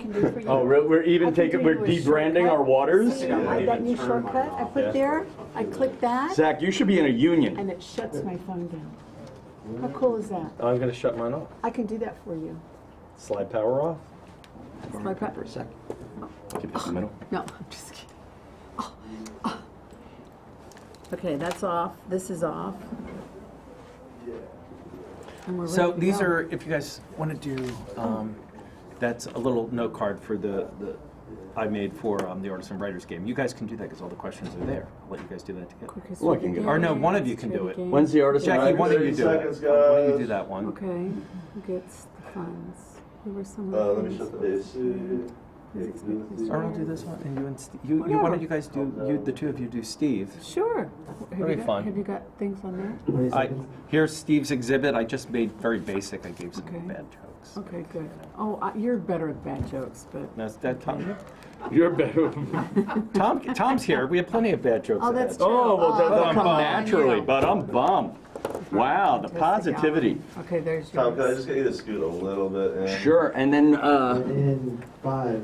can do for you. Oh, we're even taking, we're debranding our waters? See, that new shortcut I put there, I click that, Zach, you should be in a union. and it shuts my phone down. How cool is that? I'm going to shut mine off. I can do that for you. Slide power off. Slide For a sec. Keep this in the middle. No, I'm just kidding. Okay, that's off. This is off. And we're So ready to these go. are, if you guys want to do, that's a little note card for the I made for the Artists and Writers game. You guys can do that because all the questions are there. I'll let you guys do that together. Quickest Well, I way can to go. get Or no, it. one of you Let's can try do the it. game. When's the artist? Jackie, why don't you do 30 it? seconds, Why don't you guys. do that one? Okay, who gets the funds? Who were some of Let the me things? shut the AC. Or I'll do this one, and you and Steve. Why don't you guys do? The two of you do Steve. Sure. That'd be fun. Have you got things on there? Here's Steve's exhibit. I just made very basic. I gave some Okay. bad jokes. Okay, good. Oh, you're better at bad jokes, but. That's that Tom. You're better. Tom's here. We have plenty of bad jokes. Oh, ahead. that's true. Oh, well, that'll I'm come bummed. naturally, but I'm bummed. Wow, the positivity. Okay, there's Tom, can I yours. just get you to scoot a little bit in? Sure, and then, In 5,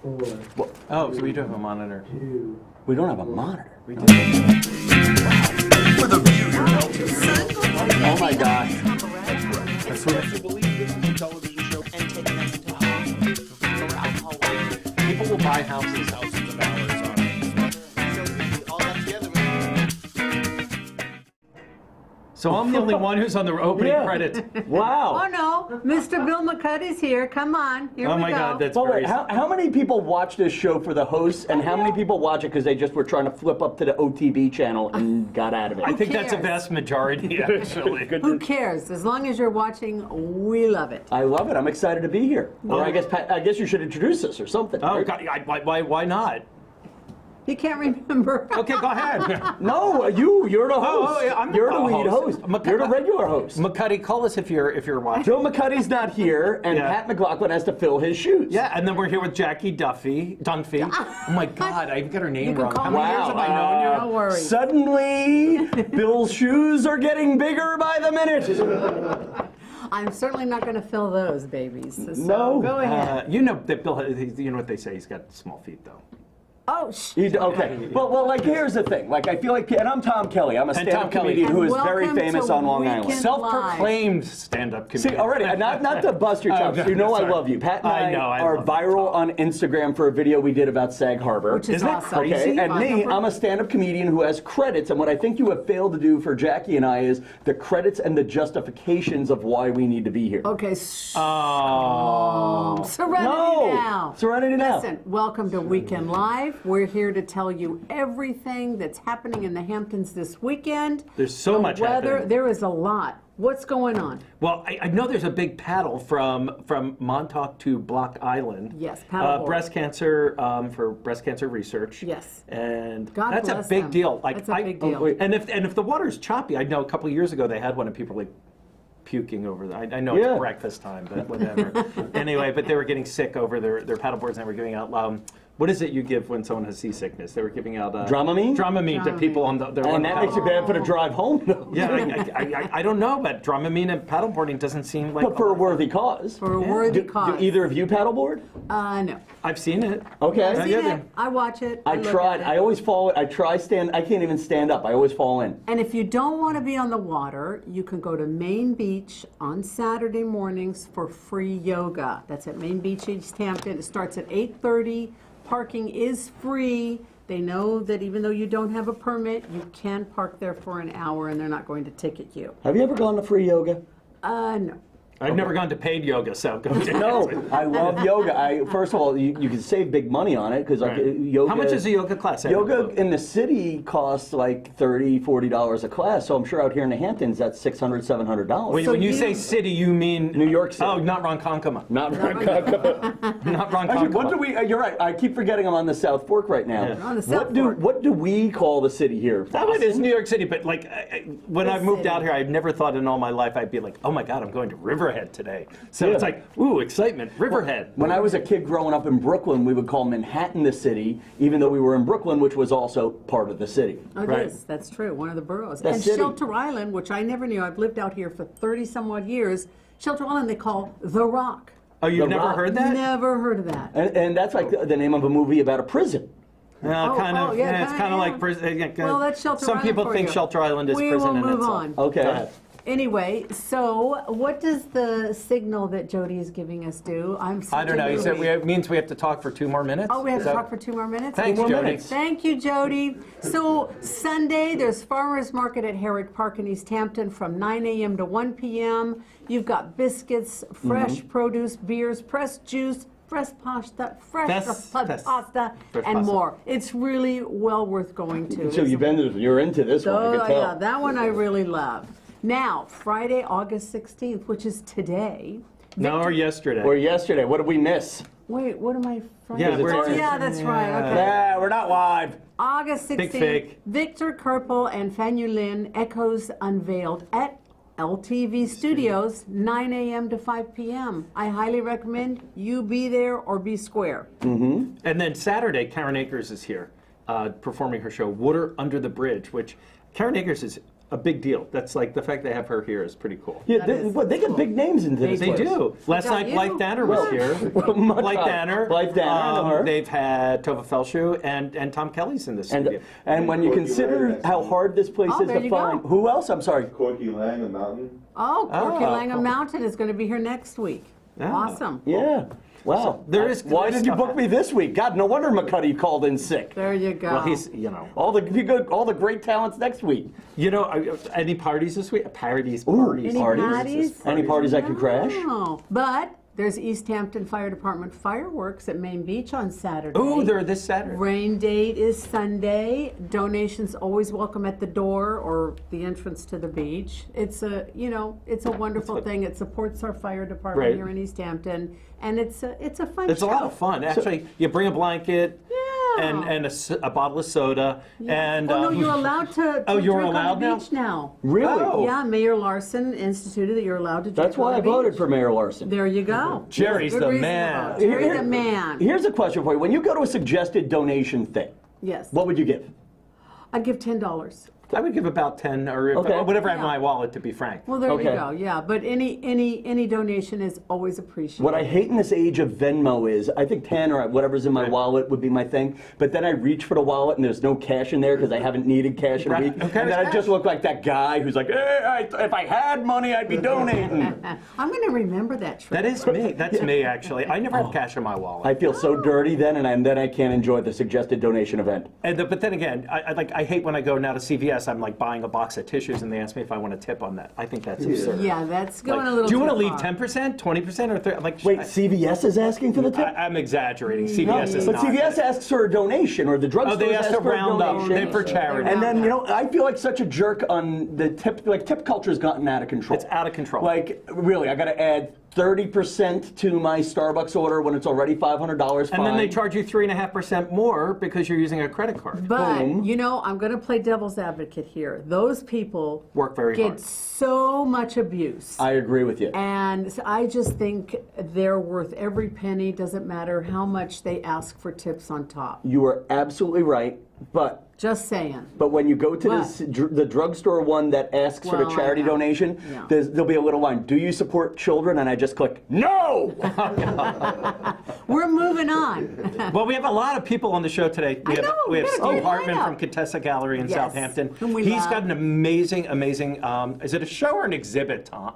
4, Oh, so we do have a monitor. 2. we don't have a monitor. We do. Oh my gosh. People will buy houses of hours on it. So I'm the only one who's on the opening Yeah. credit. Wow. Oh, no, Mr. Bill McCuddy's here. Come on, here we Oh go. my God, that's Well, very. wait, how many people watch this show for the hosts, and how many people watch it because they just were trying to flip up to the OTB channel and got out of it? I think that's a cares? vast majority, actually. Who cares? As long as you're watching, we love it. I love it. I'm excited to be here. Or I guess Pat, I guess you should introduce us or something. Oh, right? God, why not? You can't remember. Okay, go ahead. No, you're the host. Oh, yeah, I'm the you're the lead co-host. host. You're the regular host. McCuddy, call us if you're watching. Joe McCuddy's not here, and Yeah. Pat McLaughlin has to fill his shoes. Yeah, and then we're here with Jackie Dunphy. Oh my God, I got her name You can wrong. call How me many years have I known you? Don't worry. Suddenly, Bill's shoes are getting bigger by the minute. I'm certainly not going to fill those babies. So No. go ahead. You know that Bill. You know what they say? He's got small feet, though. Oh, Okay. Well, like, here's the thing. Like, I feel like, and I'm Tom Kelly. I'm a And stand-up Tom Kelly. comedian who And is very welcome famous to on Long Island. Weekend Self-proclaimed stand-up comedian. See, already, not to bust your chops. no, You know I sorry. love you. Pat and I I, know, I are love you, viral Tom. on Instagram for a video we did about Sag Harbor. Which is Isn't it awesome. crazy? Okay, and me, Number- I'm a stand-up comedian who has credits, and what I think you have failed to do for Jackie and I is the credits and the justifications of why we need to be here. Okay. Oh. Serenity No. now. Serenity now. Listen, welcome to Weekend Live. We're here to tell you everything that's happening in the Hamptons this weekend. There's so The much weather, happening. there is a lot. What's going on? Well, I know there's a big paddle from Montauk to Block Island. Yes, paddleboard. Breast cancer for breast cancer research. Yes. And God that's a bless big them. deal. That's a big deal. And if the water's choppy, I know a couple of years ago they had one and people were like puking over that. I know Yeah. it's breakfast time, but whatever. Anyway, but they were getting sick over their paddleboards and they were giving out. What is it you give when someone has seasickness? They were giving out Dramamine? Dramamine to people on their And that makes you bad for the drive home, though. Yeah, I don't know, but Dramamine and paddleboarding doesn't seem like. But for a worthy cause. For a worthy Do cause. either of you paddleboard? No. I've seen it. Okay. I've seen yeah, it. I watch it. I look tried. at I it. always fall. I can't even stand up. I always fall in. And if you don't want to be on the water, you can go to Main Beach on Saturday mornings for free yoga. That's at Main Beach, East Hampton. It starts at 8:30. Parking is free. They know that even though you don't have a permit, you can park there for an hour and they're not going to ticket you. Have you ever gone to free yoga? No. I've never gone to paid yoga, so go to No, I love yoga. First of all, you can save big money on it because yoga. How much is a yoga class? Yoga in the city costs like $30, $40 a class. So I'm sure out here in the Hamptons, that's $600, $700. When, So when you you- say city, you mean New York City. Oh, not Ronkonkoma. Not Not Ronkonkoma. Actually, what do we? You're right. I keep forgetting I'm on the South Fork right now. Yeah. On the South What do Fork. what do we call the city here? That one is New York City, but like when The I moved city. out here, I've never thought in all my life I'd be like, oh my God, I'm going to Riverhead today. So Yeah. it's like, ooh, excitement, Riverhead. When I was a kid growing up in Brooklyn, we would call Manhattan the city, even though we were in Brooklyn, which was also part of the city. Oh, it Right. is. That's true. One of the boroughs. The and city. Shelter Island, which I never knew. I've lived out here for 30 some odd years. Shelter Island they call The Rock. Oh, you've The never Rock. heard that? Never heard of that. And that's like the name of a movie about a prison. Kind of. yeah, It's kind of like prison. Well, that's Shelter Some Island people for think you. Shelter Island is We prison will in move itself. on. Okay. Go ahead. Anyway, so what does the signal that Jody is giving us do? I'm I don't know. You said we means we have to talk for 2 more minutes? Oh, we have Is to that- talk for 2 more minutes? Thanks, 2 more Jody. minutes. Thank you, Jody. So Sunday, there's farmers market at Herrick Park in East Hampton from 9 a.m. to 1 p.m. You've got biscuits, fresh produce, beers, pressed juice, fresh pasta, Fresh pasta, and pasta. more. It's really well worth going to. So you're into this one, I Oh, can tell. yeah, that one I really love. Now, Friday, August 16th, which is today. No, or yesterday. Or yesterday, what did we miss? Wait, what am I? Friday? Yeah, we're- oh, yeah, that's right. Okay. Yeah, we're not live. August 16th, Big fake. Victor Kerpel and Fanny Lin Echoes Unveiled at LTV Studios, 9 a.m. to 5 p.m. I highly recommend you be there or be square. And then Saturday, Karen Akers is here performing her show, Water Under the Bridge, which Karen Akers is a big deal. That's like the fact they have her here is pretty cool. Yeah, That they, is well, they get big names into this They place. do. Last got night, you. Blythe Danner was here. my Blythe God. Danner. Blythe Danner, I know her. They've had Tova Felshu and Tom Kelly's in the studio. And when you consider how hard this place Oh, is there to you find, go. who else? I'm sorry. Corky Lang, the mountain. Oh, Corky Oh, Langham cool. Mountain is going to be here next week. Yeah. Awesome. Yeah. Wow. there is- Why there's did you stuff book me this week? God, no wonder McCuddy called in sick. There you go. Well, he's, you know. All the great talents next week. You know, any parties this week? Parties. Any Parties? parties? Any parties I can crash? No. But there's East Hampton Fire Department fireworks at Main Beach on Saturday. Oh, they're this Saturday. Rain date is Sunday. Donations always welcome at the door or the entrance to the beach. It's a, it's a wonderful thing. It supports our fire department Right. here in East Hampton, and it's a fun. It's a show. lot of fun. Actually, you bring a blanket Yeah. and a bottle of soda. And, oh no, you're allowed to Oh, you're drink allowed on the now? beach now. Really? Oh. Yeah, Mayor Larson instituted that you're allowed to drink. That's why on I the voted beach. for Mayor Larson. There you go. Jerry's Good the reason to man. vote. Jerry the man. Here's a question for you. When you go to a suggested donation thing, Yes. what would you give? I'd give $10. I would give about 10 or Okay. whatever I have in Yeah. my wallet, to be frank. Well, there Okay. you go. Yeah, but any donation is always appreciated. What I hate in this age of Venmo is, I think 10 or whatever's in my Right. wallet would be my thing, but then I reach for the wallet and there's no cash in there because I haven't needed cash in a Right. week. Okay. And then I just look like that guy who's like, if I had money, I'd be donating. I'm going to remember that trick. That is me. That's me, actually. I never have cash in my wallet. I feel so dirty then, and then I can't enjoy the suggested donation event. But then again, I hate when I go now to CVS. I'm like buying a box of tissues, and they ask me if I want to tip on that. I think that's absurd. Yeah, that's going Like, a little do you want too to leave far. 10%, 20%, or 30%? Like, Wait, CVS is asking for the tip? I'm exaggerating. No, CVS is But not. CVS asks for a donation, or the drugstore Oh, they ask to for a round up. donation. They're for charity. And then, I feel like such a jerk on the tip, like tip culture's gotten out of control. It's out of control. Like, really, I gotta add 30% to my Starbucks order when it's already $500. And then they fine. charge you 3.5% more because you're using a credit card. But, Boom. I'm going to play devil's advocate here. Those people Work very get hard. so much abuse. I agree with you. And so I just think they're worth every penny. Doesn't matter how much they ask for tips on top. You are absolutely right, but Just saying. when you go to What? the drugstore one that asks for Well, the I charity know. donation, Yeah. there'll be a little line. Do you support children? And I just click no. We're moving on. Well, we have a lot of people on the show today. I know, We have we got a Steve great Hartman lineup. from Contessa Gallery in Yes, Southampton. whom we He's love. got an amazing, is it a show or an exhibit, Tom?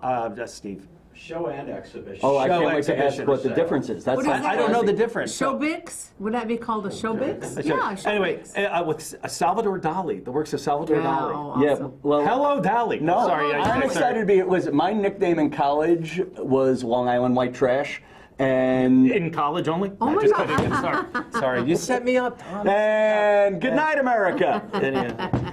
Steve? Show and exhibition. Oh, I Show can't wait to ask exhibition. what the difference is. That's What is sounds that? I don't know the classy. difference. so- Showbix? Would that be called a showbix? Yeah, showbix. Anyway, with Salvador Dali, the works of Salvador Yeah, Dali. oh, Yeah, awesome. well, Hello, Dali. no, Sorry, I'm excited to be. My nickname in college was Long Island White Trash, and In college only? Oh No, my just God. kidding. Sorry, you set me up, Tom. good night, America.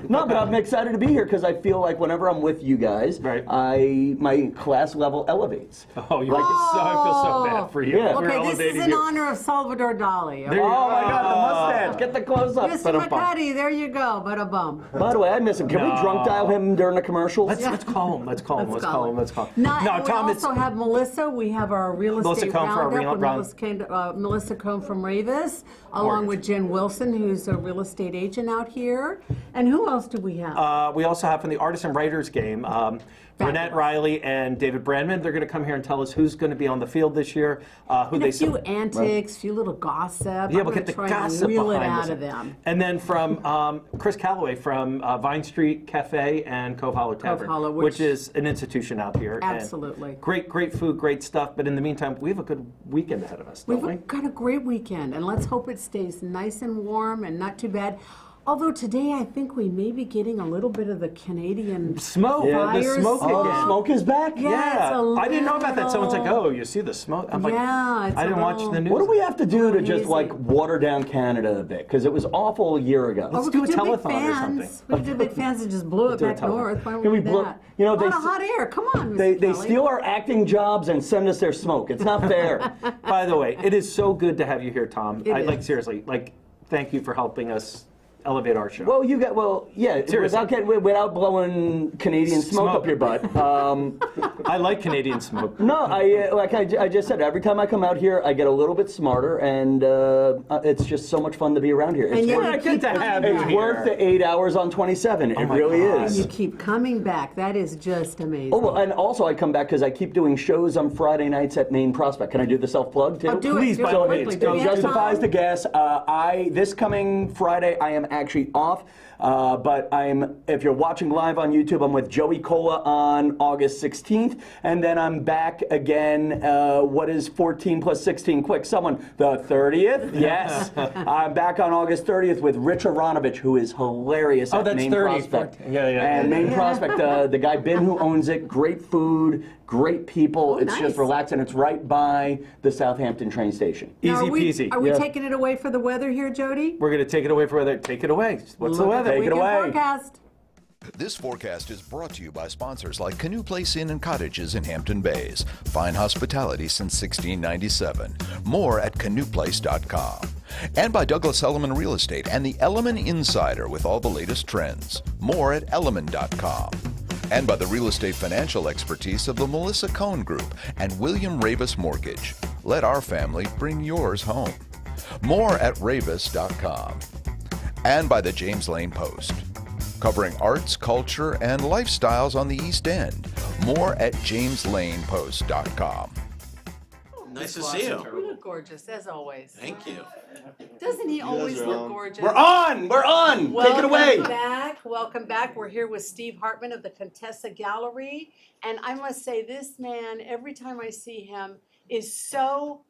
No, but I'm excited to be here because I feel like whenever I'm with you guys, Right. my class level elevates. Oh, you I feel so bad for you. Yeah. We're Okay, this is elevating in you. honor of Salvador Dali. There you Oh my go. God, the mustache! Get the close up. Mr. Ba-dum-bum. McCuddy, there you go. Bada bum. By the way, I miss him. Can we No. drunk dial him during the commercials? Let's call him. Let's call him. Let's call him. No, No, we Tom, it's also have Melissa. We have our real Melissa estate Cohn for our roundup real- with Melissa Cohn from Raveis, along with Jen Wilson, who's a real estate agent out here. And who else else do we have? We also have from the Artists and Writers game, Renee Riley and David Brandman. They're going to come here and tell us who's going to be on the field this year, who and they a few antics, a few little gossip. Yeah, we'll get the gossip reel it behind out this. of them. And then from Chris Calloway from Vine Street Cafe and Cove Hollow Tavern, Hollow, which is an institution out here. And Absolutely. great food, great stuff. But in the meantime, we have a good weekend ahead of us, don't we? We've got a great weekend, and let's hope it stays nice and warm and not too bad. Although today I think we may be getting a little bit of the Canadian Smoke. Yeah, The fires. smoke Oh, again. Smoke is back? Yeah, it's a I didn't know about that. Someone's like, little- "Oh, you see the smoke?" I'm like, Yeah, it's I a didn't watch little- the news. What do we have to do to Oh, just easy. like water down Canada a bit? Because it was awful a year ago. Or we do could a Big telethon or Fans. something. We could do Big Fans and just blow it do a back telethon. north. Why don't Can we we do blow- that? you know, a lot they of hot air. Come on, Mr. They Kelly. steal our acting jobs and send us their smoke. It's not fair. By the way, it is so good to have you here, Tom. It Like is. seriously, like thank you for helping us elevate our show. Without blowing Canadian smoke up your butt. I like Canadian smoke. No, I just said, every time I come out here, I get a little bit smarter, and it's just so much fun to be around here. It's And yet worth, you keep to have coming you it's back. here. worth the 8 hours on 27. It my really God. And is. you keep coming back. That is just amazing. Oh, well, and also I come back because I keep doing shows on Friday nights at Main Prospect. Can I do the self-plug too? Oh, do it. Please, Do by it all quickly. means, Do go. we It have justifies time? the gas. This coming Friday, I am actually off. But if you're watching live on YouTube, I'm with Joey Cola on August 16th. And then I'm back again, what is 14 plus 16? Quick, someone, the 30th? Yes. I'm back on August 30th with Rich Aronovich, who is hilarious Oh, at that's Main 30. Prospect. Yeah. And Main Prospect, the guy Ben who owns it, great food, great people. Oh, it's nice. just relaxing. It's right by the Southampton train station. Now, Easy peasy. Are we Yeah. taking it away for the weather here, Jody? We're going to take it away for weather. Take it away. What's the Look at weather? Take it weekend away. Forecast. This forecast is brought to you by sponsors like Canoe Place Inn and Cottages in Hampton Bays. Fine hospitality since 1697. More at canoeplace.com. And by Douglas Elliman Real Estate and the Elliman Insider with all the latest trends. More at elliman.com. And by the real estate financial expertise of the Melissa Cohn Group and William Raveis Mortgage. Let our family bring yours home. More at raveis.com. And by the James Lane Post. Covering arts, culture, and lifestyles on the East End. More at jameslaneboast.com. Nice to see you. You look gorgeous, as always. Thank you. Doesn't he always are look on. gorgeous? We're on! We're on! Take it away! Welcome back. We're here with Steve Hartman of the Contessa Gallery. And I must say, this man, every time I see him, is so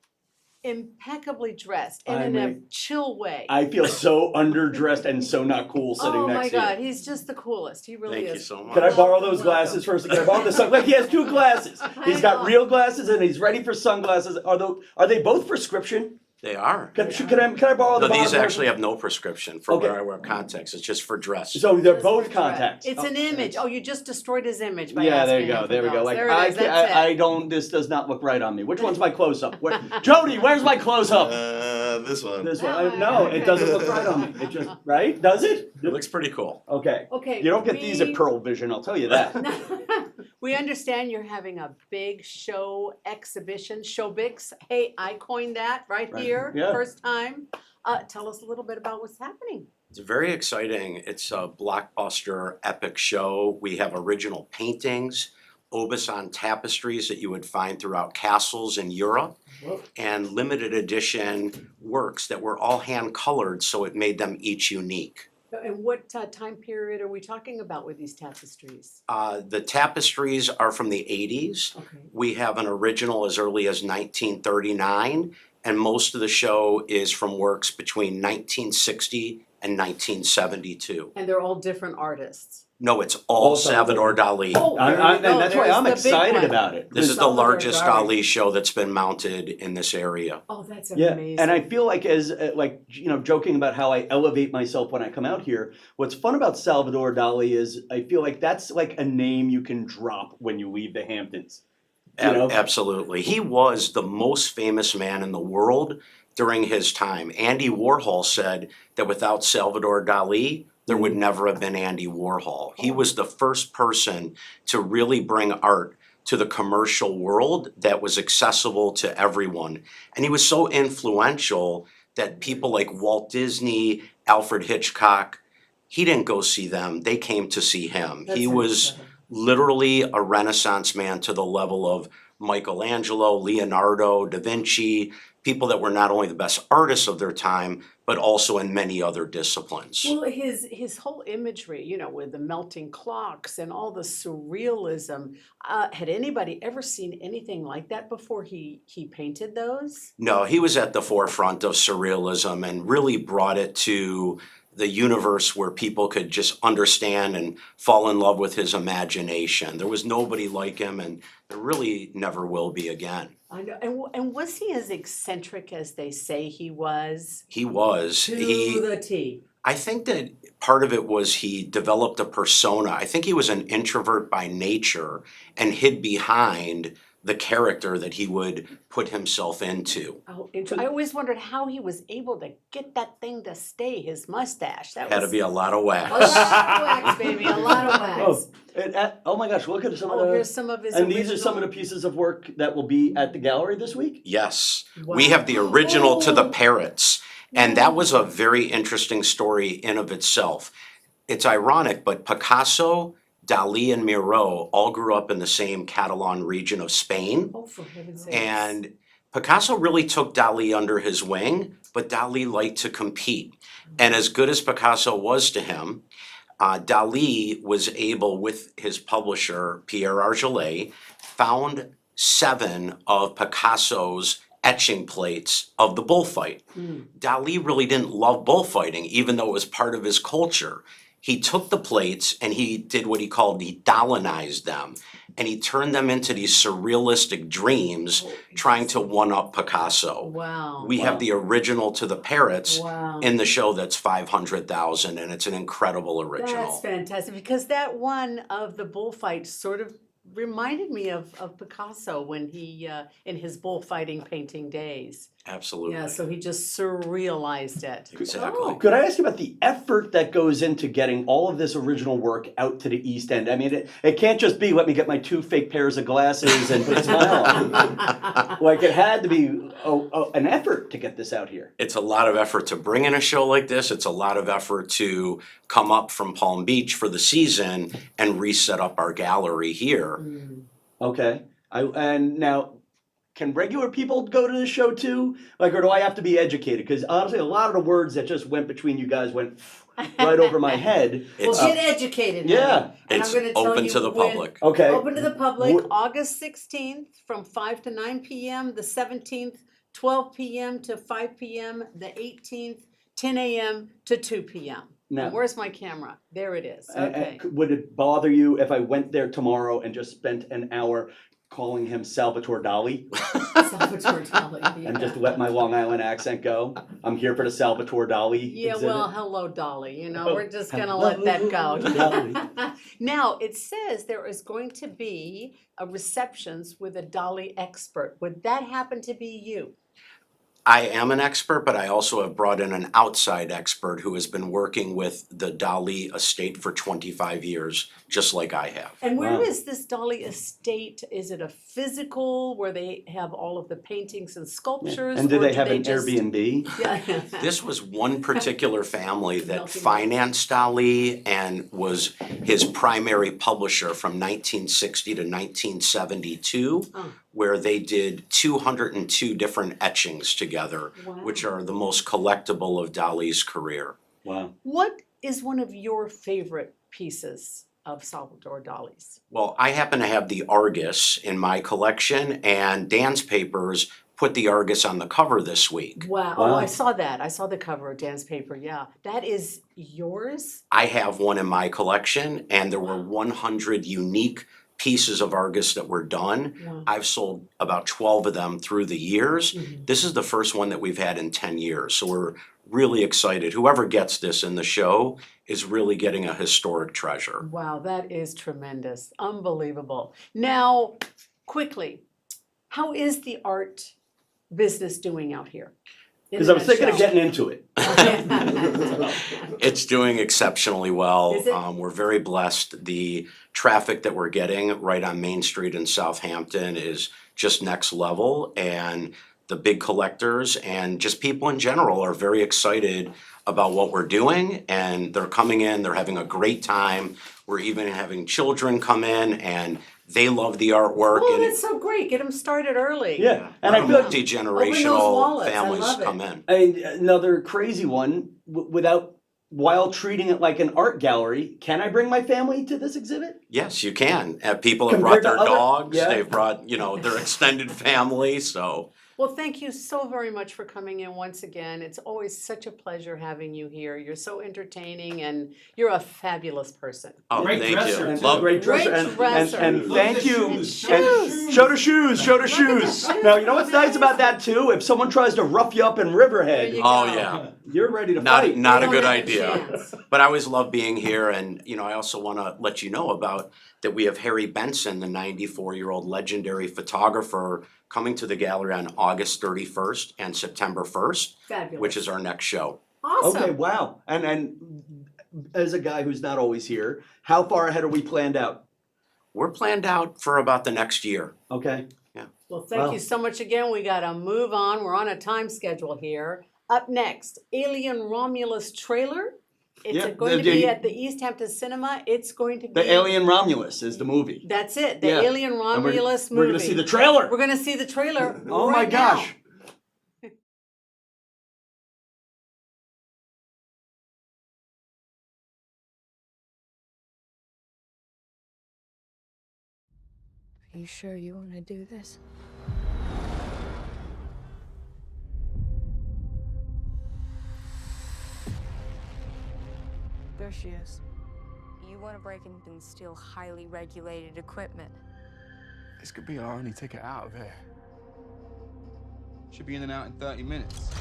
impeccably dressed and in a chill way. I feel so underdressed and so not cool sitting Oh my next to God, you. he's just the coolest. He really Thank is. you so much. Can I borrow Welcome, those glasses welcome. first? Can I borrow the sunglasses? He has two glasses. He's got know. real glasses and he's ready for sunglasses. Are they both prescription? They are. Can I borrow the No, these bottom actually pair? have no prescription for Okay. where I wear contacts. It's just for dress. So they're Just both for dress. contacts. It's an image. Oh, you just destroyed his image by Yeah, there asking you him go. for There we go. those. Like There it is. That's it. I don't. This does not look right on me. Which one's my close up? Jody, where's my close up? This one. This one. That one, No, okay. it doesn't look right on me. It just right? Does it? It looks pretty cool. Okay. Okay, You don't get these at we- Pearl Vision. I'll tell you that. We understand you're having a big show exhibition, Showbix. Hey, I coined that right here, Yeah. first time. Tell us a little bit about what's happening. It's very exciting. It's a blockbuster epic show. We have original paintings, Aubusson tapestries that you would find throughout castles in Europe, and limited edition works that were all hand colored, so it made them each unique. And what time period are we talking about with these tapestries? The tapestries are from the 80s. Okay. We have an original as early as 1939, and most of the show is from works between 1960 and 1972. And they're all different artists. No, it's all Salvador. Salvador Dali. Oh, there you and go. that's why There's I'm the big excited one. about it. This is the Salvador largest Dali. Dali show that's been mounted in this area. Oh, that's Yeah, amazing. and I feel like joking about how I elevate myself when I come out here. What's fun about Salvador Dali is I feel like that's like a name you can drop when you leave the Hamptons. You know? Absolutely. He was the most famous man in the world during his time. Andy Warhol said that without Salvador Dali, there would never have been Andy Warhol. He was the first person to really bring art to the commercial world that was accessible to everyone. And he was so influential that people like Walt Disney, Alfred Hitchcock, he didn't go see them, they came to see him. That's He was incredible. literally a Renaissance man to the level of Michelangelo, Leonardo, Da Vinci, people that were not only the best artists of their time, but also in many other disciplines. Well, his whole imagery, you know, with the melting clocks and all the surrealism, had anybody ever seen anything like that before he painted those? No, he was at the forefront of surrealism and really brought it to the universe where people could just understand and fall in love with his imagination. There was nobody like him, and there really never will be again. I know, and was he as eccentric as they say he was? He was. To He, the T. I think that part of it was he developed a persona. I think he was an introvert by nature and hid behind the character that he would put himself into. Oh, I always wondered how he was able to get that thing to stay, his mustache. That Had to was be a lot of a wax. lot of wax, baby, a lot of wax. Oh my gosh, look at some Oh, of the. here's some of his And these are some of the original- pieces of work that will be at the gallery this week? Yes, Wow. we have the original to the Oh. parrots, and that was a very interesting story in of itself. It's ironic, but Picasso, Dali, and Miro all grew up in the same Catalan region of Spain, Oh, for heaven's sake. and Picasso really took Dali under his wing, but Dali liked to compete. And as good as Picasso was to him, Dali was able, with his publisher, Pierre Argelet, found 7 of Picasso's etching plates of the bullfight. Dali really didn't love bullfighting, even though it was part of his culture. He took the plates and he did what he called, he Dalinized them. And he turned them into these surrealistic dreams, trying to one-up Picasso. Wow. We have the original to the parrots Wow. in the show that's 500,000, and it's an incredible That's original. fantastic, because that one of the bullfight sort of reminded me of Picasso when he, in his bullfighting painting days. Absolutely. Yeah, so he just surrealized it. Exactly. Oh. Could I ask you about the effort that goes into getting all of this original work out to the East End? I mean, it can't just be, let me get my 2 fake pairs of glasses and put a smile on. Like, it had to be an effort to get this out here. It's a lot of effort to bring in a show like this. It's a lot of effort to come up from Palm Beach for the season and reset up our gallery here. Okay. And now, can regular people go to the show too? Like, or do I have to be educated? Because honestly, a lot of the words that just went between you guys went right over my head. Well, It's, get educated. Yeah. honey. And it's I'm gonna tell open you to the when- public. Okay. Open to the public, Wh- August 16th from 5 to 9 p.m., the 17th, 12 p.m. to 5 p.m., the 18th, 10 a.m. to 2 p.m. Now- And where's my camera? There it is. Okay. Would it bother you if I went there tomorrow and just spent an hour calling him Salvatore Dali Salvatore Dali. and just let my Long Island accent go? I'm here for the Salvatore Dali Yeah, exhibit. well, hello, Dolly. You know, Oh, we're just gonna hello, let that go. Dolly. Now, it says there is going to be a receptions with a Dolly expert. Would that happen to be you? I am an expert, but I also have brought in an outside expert who has been working with the Dali estate for 25 years, just like I have. And where Wow. is this Dolly estate? Is it a physical where they have all of the paintings and sculptures? And do or they have an just- Airbnb? Yeah. This was one particular family that Melting financed Dali and was his primary publisher from 1960 to 1972, Oh. where they did 202 different etchings together, Wow. which are the most collectible of Dali's career. Wow. What is one of your favorite pieces of Salvador Dali's? Well, I happen to have the Argus in my collection, and Dan's Papers put the Argus on the cover this week. Wow. Oh, Wow. I saw that. I saw the cover of Dan's paper. Yeah. That is yours? I have one in my collection, and there were 100 unique pieces of Argus that were done. Wow. I've sold about 12 of them through the years. Mm-hmm. This is the first one that we've had in 10 years, so we're really excited. Whoever gets this in the show is really getting a historic treasure. Wow, that is tremendous. Unbelievable. Now, quickly, how is the art business doing out here? In Because a I was thinking of nutshell. getting into it. It's doing exceptionally well. Is it? We're very blessed. The traffic that we're getting right on Main Street in Southampton is just next level, and the big collectors and just people in general are very excited about what we're doing, and they're coming in, they're having a great time. We're even having children come in, and they love the artwork. Oh, and that's so great. Get them started early. Yeah, and I feel like multi-generational wallets. I families love it. come in. another crazy one while treating it like an art gallery. Can I bring my family to this exhibit? Yes, you can. People have Compared brought to their other- dogs, yeah. they've brought, their extended family, so. Well, thank you so very much for coming in once again. It's always such a pleasure having you here. You're so entertaining and you're a fabulous person. Oh, Great thank dresser, you. too. Love Great Great dresser. dresser. And Look at thank the you. shoes. And show the shoes. Show the shoes. Now, you know what's nice about that too? If someone tries to rough you up in Riverhead, There you Oh, go. yeah. you're ready to fight. Not a You good don't have a idea. chance. But I always love being here, and I also want to let you know about that we have Harry Benson, the 94-year-old legendary photographer, coming to the gallery on August 31st and September 1st, Fabulous. which is our next show. Awesome. Okay, wow. And as a guy who's not always here, how far ahead are we planned out? We're planned out for about the next year. Okay. Well, thank Wow. you so much again. We got to move on. We're on a time schedule here. Up next, Alien Romulus trailer. It's Yeah, going to be at the East Hampton Cinema. It's going to be The Alien Romulus is the movie. That's it. The Yeah. Alien And Romulus movie. We're gonna see the trailer. We're gonna see the trailer. Oh right my gosh. now. Are you sure you want to do this? There she is. You want to break in and steal highly regulated equipment. This could be our only ticket out of here. Should be in and out in 30 minutes.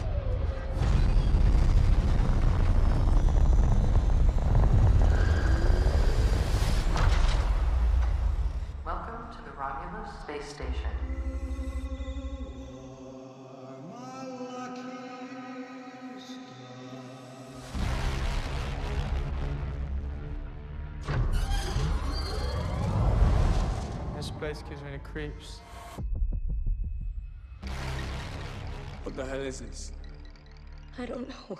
Welcome to the Romulus Space Station. This place gives me the creeps. What the hell is this? I don't know.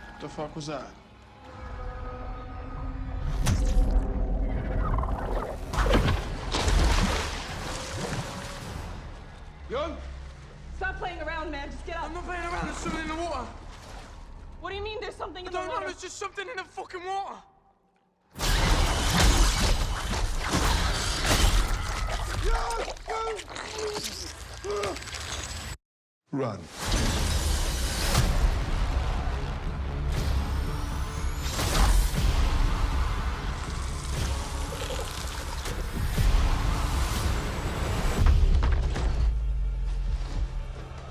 What the fuck was that? Yo! Stop playing around, man. Just get up. I'm not playing around, there's something in the water. What do you mean there's something I in the don't know, water? there's just something in the fucking water. Run.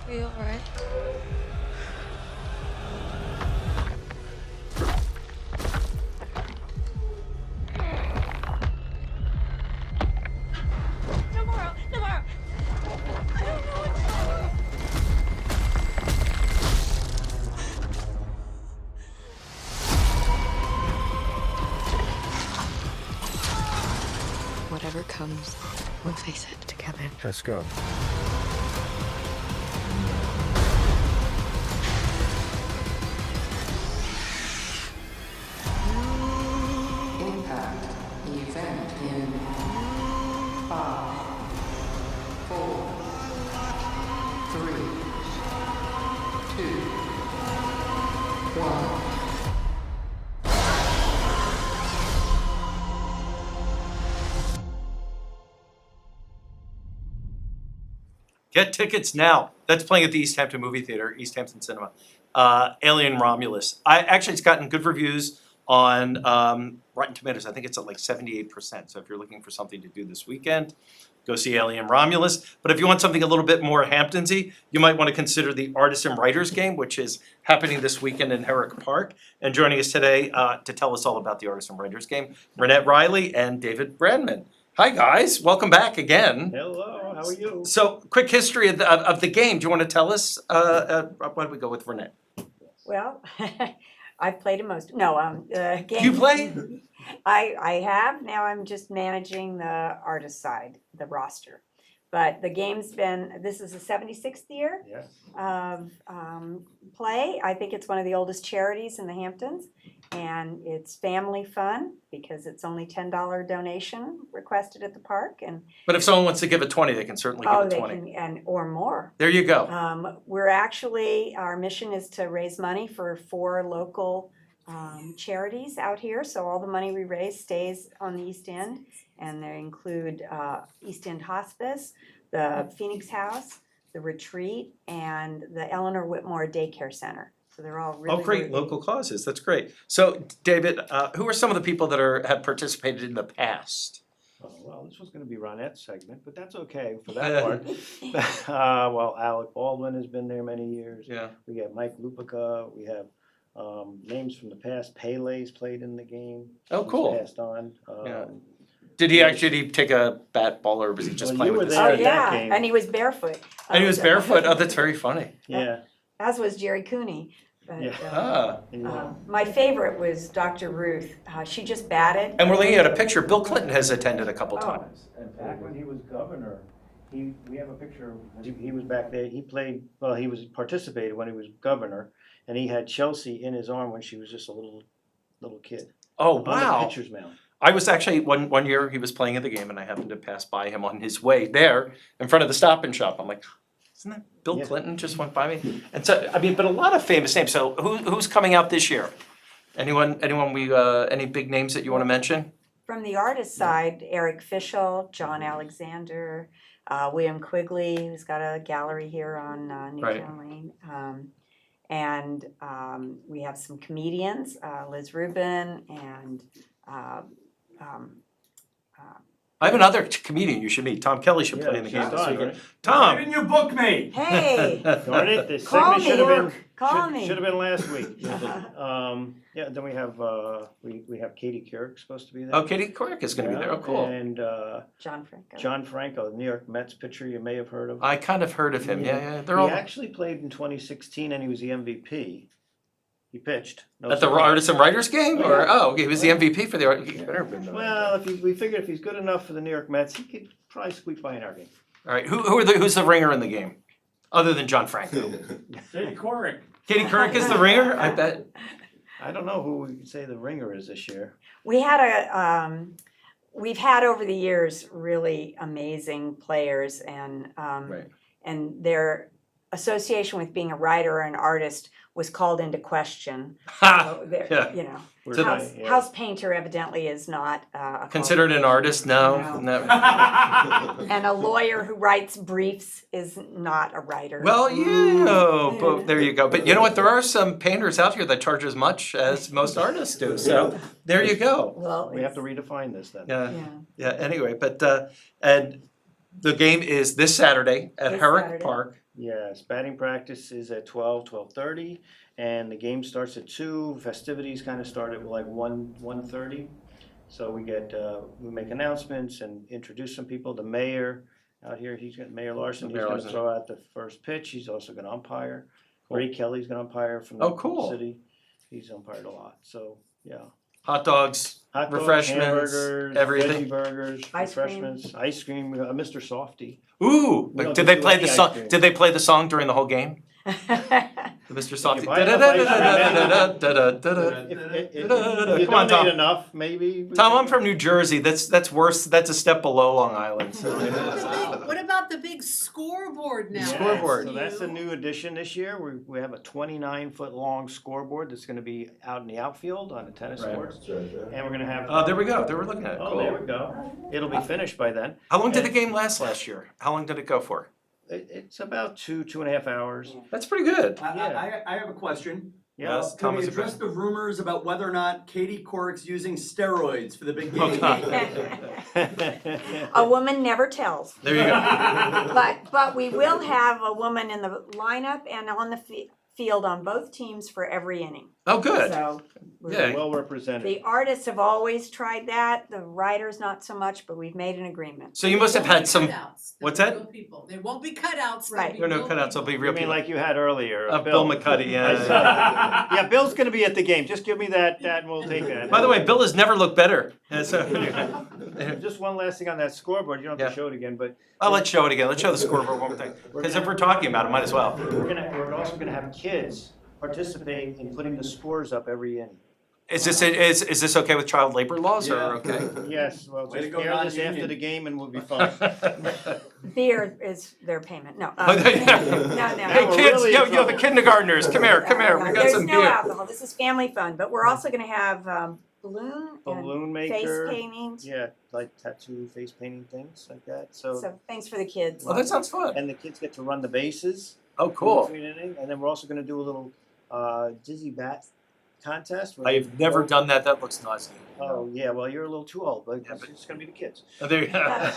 Are you alright? Tomorrow. I don't know what to Whatever comes, we'll face it together. Let's go. Impact event in 5, 4, 3, 2, 1. Get tickets now. That's playing at the East Hampton Movie Theater, East Hampton Cinema. Alien Romulus. It's gotten good reviews on Rotten Tomatoes. I think it's at like 78%. So if you're looking for something to do this weekend, go see Alien Romulus. But if you want something a little bit more Hamptonsy, you might want to consider the Artists and Writers Game, which is happening this weekend in Herrick Park. And joining us today to tell us all about the Artists and Writers Game, Renee Riley and David Brandman. Hi guys, welcome back again. Hello, how are you? So, quick history of the game. Do you want to tell us? Why don't we go with Renee? Well, I've played in most. No, games. You play? I have. Now I'm just managing the artist side, the roster. But the game's been, this is the 76th year Yes. of play. I think it's one of the oldest charities in the Hamptons. And it's family fun because it's only $10 donation requested at the park. And But if someone wants to give a 20, they can certainly give a they 20. can, or more. There you go. Our mission is to raise money for 4 local charities out here. So all the money we raise stays on the East End. And they include East End Hospice, the Phoenix House, the Retreat, and the Eleanor Whitmore Daycare Center. So they're all really, Oh, great, really local causes, that's great. So, David, who are some of the people that have participated in the past? Oh, well, this was gonna be Ronette's segment, but that's okay for that part. Well, Alec Baldwin has been there many years. Yeah. We have Mike Lupica, we have names from the past. Pele's played in the game. Oh, He's cool. Passed on. Yeah. Did he actually take a bat ball or was he just Well, playing you with were his there Oh, at hand? that yeah, game. and he was barefoot. And he was barefoot, oh, that's very funny. Yeah. As was Jerry Cooney. But, Ah. my favorite was Dr. Ruth. She just batted. And we're looking at a picture, Bill Clinton has attended a couple times. And back when he was governor, we have a picture, he was back there, he played, well, he was participated when he was governor, and he had Chelsea in his arm when she was just a little kid. Oh, On wow. the pitcher's mound. I was actually, one year he was playing in the game and I happened to pass by him on his way there in front of the Stop and Shop. I'm like, isn't that Bill Yeah. Clinton just went by me? And so, I mean, but a lot of famous names. So who's coming out this year? Anyone any big names that you want to mention? From the artist side, Eric Fischel, John Alexander, William Quigley, who's got a gallery here on Newtown Lane. And we have some comedians, Liz Rubin and I have another comedian you should meet. Tom Kelly should play in the she's game this on, weekend. right? Tom! Why didn't you book me? Hey! Darn it, this Call segment me, should have been, Mark. Call me. should have been last week. Yeah, then we have, we have Katie Couric supposed to be there. Oh, Katie Couric is gonna be there. Oh, cool. And John Franco. John Franco, the New York Mets pitcher you may have heard of. I kind of heard of him. Yeah. They're He all actually played in 2016 and he was the MVP. He pitched. No at the surprise. Artists and Writers game? Or, Yeah. he was the MVP for the art. He better have been the- Well, we figured if he's good enough for the New York Mets, he could probably squeak by in our game. All right, who's the ringer in the game? Other than John Franco? Katie Couric. Katie Couric is the ringer, I bet. I don't know who we could say the ringer is this year. We had we've had over the years really amazing players and and their association with being a writer or an artist was called into question. So they're- Yeah. You know, So house painter evidently is not a considered an artist? No. and a lawyer who writes briefs is not a writer. Well, yeah, but there you go. But you know what? There are some painters out here that charge as much as most artists do. So there you go. Well, we have to redefine this then. Yeah. Anyway, but and the game is this Saturday at Herrick Park. Yes, batting practice is at 12:30, and the game starts at 2. Festivities kind of start at like 1:30. So we make announcements and introduce some people. The mayor out here, he's got Mayor Larson. He's going to throw out the first pitch. He's also going to umpire. Ray Kelly's going to umpire from the city. He's umpired a lot. So yeah. Hot dogs, refreshments, hamburgers, everything. veggie burgers, refreshments, ice cream. Mr. Softy. Ooh! We don't Did just they do play any the ice song? cream. Did they play the song during the whole game? Mr. Softy. buy enough If you Come on, donate Tom. enough, maybe. Tom, I'm from New Jersey. That's worse. That's a step below Long Island. What about the big scoreboard now? Scoreboard. So that's a new addition this year. We have a 29-foot long scoreboard that's going to be out in the outfield on the tennis courts, and we're going to have. Oh, there we go. There we're looking at it. Oh, Cool. there we go. It'll be finished by then. How long did the game last last year? How long did it go for? It's about 2.5 hours. That's pretty good. I have a question. Yeah. Yes, Can we Thomas. address the rumors about whether or not Katie Couric's using steroids for the big game? A woman never tells. There you go. But we will have a woman in the lineup and on the field on both teams for every inning. Oh, good. So Yeah. Well represented. the artists have always tried that, the writers not so much, but we've made an agreement. So you must have had some, Cutouts. what's They'll that? be real people. They won't be cutouts. Right. They'll be No, no real cutouts, they'll be people. real You mean people. like you had earlier, Bill McCuddy, I yeah. saw- Yeah, Bill's gonna be at the game. Just give me that and we'll take that. By the way, Bill has never looked better. Yeah, so- Just one last thing on that scoreboard. You don't have Yeah. to show it again, but Let's show it again. Let's show the scoreboard one more thing. Because if we're talking about it, might as well. we're also gonna have kids participate in putting the scores up every inning. Is this okay with child labor laws or okay? Yes, well, Way to just go, air this non-union. after the game and we'll be fine. Beer is their payment, no. Oh, No, yeah. no. Hey we're kids, really yo, in yo, the trouble. kindergartners, come here, we got There's some no beer. alcohol, this is family fun, but we're also gonna have balloon Balloon and face maker. paintings. Yeah, like tattoo, face painting things like that, so. So thanks for the kids. Well, that sounds fun. And the kids get to run the bases. Oh, cool. Between inning, and then we're also gonna do a little dizzy bat contest. where I've they never go- done that. That looks nice. Oh, yeah, well, you're a little too old, but Yeah, it's just gonna be the kids. Oh, there you go.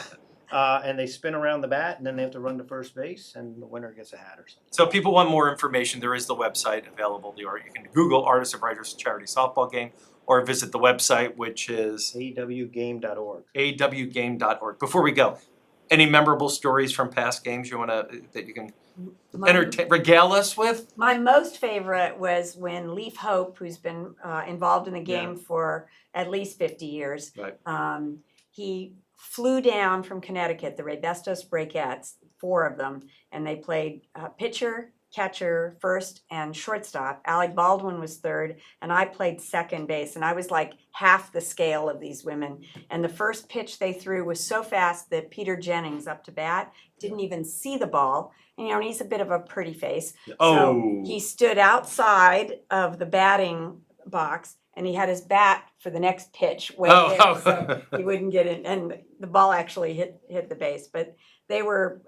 And they spin around the bat, and then they have to run to first base, and the winner gets a hat or something. So if people want more information, there is the website available. You can Google Artists and Writers Charity Softball Game or visit the website, which is awgame.org. awgame.org. Before we go, any memorable stories from past games that you can regale us with? My most favorite was when Leaf Hope, who's been involved in the game for at least 50 years, Right. He flew down from Connecticut, the Raveis Breakettes, 4 of them, and they played pitcher, catcher, first, and shortstop. Alec Baldwin was third, and I played second base, and I was like half the scale of these women. And the first pitch they threw was so fast that Peter Jennings, up to bat, didn't even see the ball. And, and he's a bit of a pretty face. Oh. So he stood outside of the batting box, and he had his bat for the next pitch way there, so he wouldn't get in. And the ball actually hit the base, but they were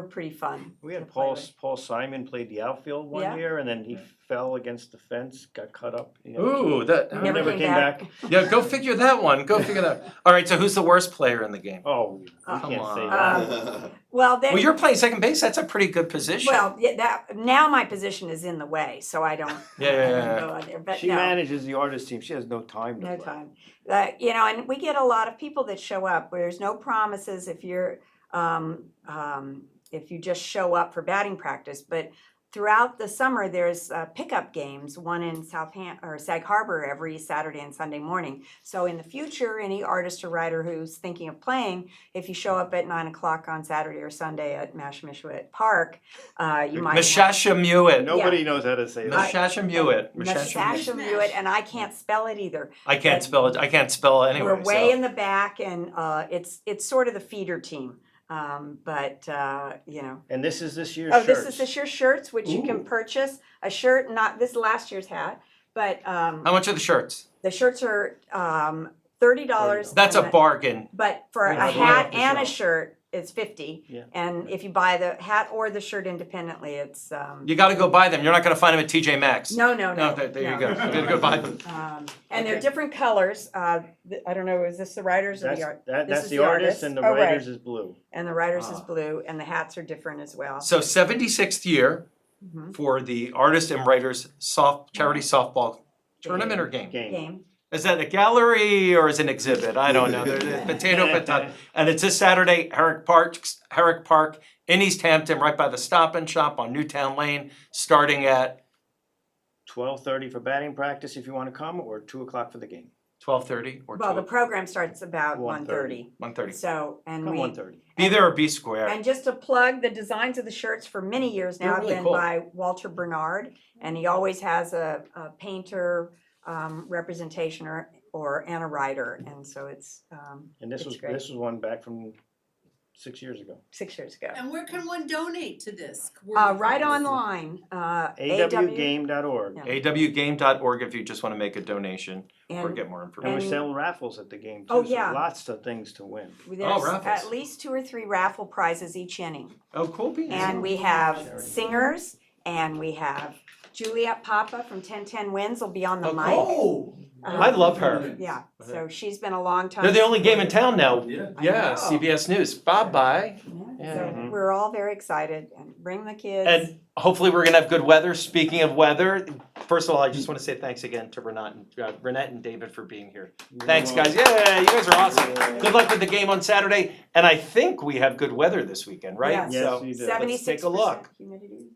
pretty fun. We had to play Paul with. Simon played the outfield one Yeah. year, and then he fell against the fence, got cut up. Ooh, that He never came back. Yeah, go figure that one. Go figure that. All right, so who's the worst player in the game? Oh, we come can't on. say that. Well, then. Well, you're playing second base. That's a pretty good position. Well, yeah, now my position is in the way, so I don't. Yeah. I don't go out there, but She no. manages the artist team. She has no time to No play. time. And we get a lot of people that show up where there's no promises if you just show up for batting practice. But throughout the summer, there's pickup games, one in Sag Harbor every Saturday and Sunday morning. So in the future, any artist or writer who's thinking of playing, if you show up at 9 o'clock on Saturday or Sunday at Mashmishuet Park, you might. Mashashamuet. Nobody knows how to say that. Mashashamuet. Mashashamuet, and I can't spell it either. I can't spell it. I can't spell it anyway. We're way so. in the back, and it's sort of the feeder team. And this is this year's Oh, shirts. this is this year's shirts, which you can purchase. A shirt, not this last year's hat, but How much are the shirts? the shirts are $30. That's a bargain. But for Yeah, a right hat off the and a shelf. shirt, it's $50. Yeah. And if you buy the hat or the shirt independently, it's You got to go buy them. You're not going to find them at TJ Maxx. no. There you no. go. You got to go buy them. And they're different colors. I don't know, is this the writers or That's, the art? that, This that's is the the artist, artist. and the Oh, right. writers is blue. And the writers is blue, and the hats are different as well. So 76th year for the Artists and Writers Charity Softball Tournament or game? Game. Is that a gallery or is it an exhibit? I don't know. There's potato. And it's this Saturday, Herrick Park in East Hampton, right by the Stop and Shop on Newtown Lane, starting at 12:30 for batting practice if you want to come, or 2 o'clock for the game. 12:30 or Well, the 2. program starts about 1:30. 1:30. So, and Come we, 1:30. Be there or be square. and just to plug, the designs of the shirts for many years now They're have really been cool. by Walter Bernard, and he always has a painter representation and a writer, and so it's And this It's was great. this was one back from 6 years ago. 6 years ago. And where can one donate to this? Right online, awgame.org. Yeah. awgame.org if you just want to make a donation or And- get more And information. we sell raffles at the game too. Oh, so yeah. lots of things to win. There's raffles. at least 2 or 3 raffle prizes each inning. Oh, cool beans. And we have singers, and we have Juliet Papa from 1010 Wins will be on the mic. Oh, I love her. Yeah, so she's been a long time. They're the only game in town now. Yeah. Yeah, know. CBS News. Bye-bye. Yeah. So we're all very excited, and bring the kids. And hopefully we're gonna have good weather. Speaking of weather, first of all, I just wanna say thanks again to Renette and David for being here. Thanks, guys. Yeah, you guys are awesome. Good luck with the game on Saturday. And I think we have good weather this weekend, right? Yes. Yes, So we do. let's take a look. Humidity.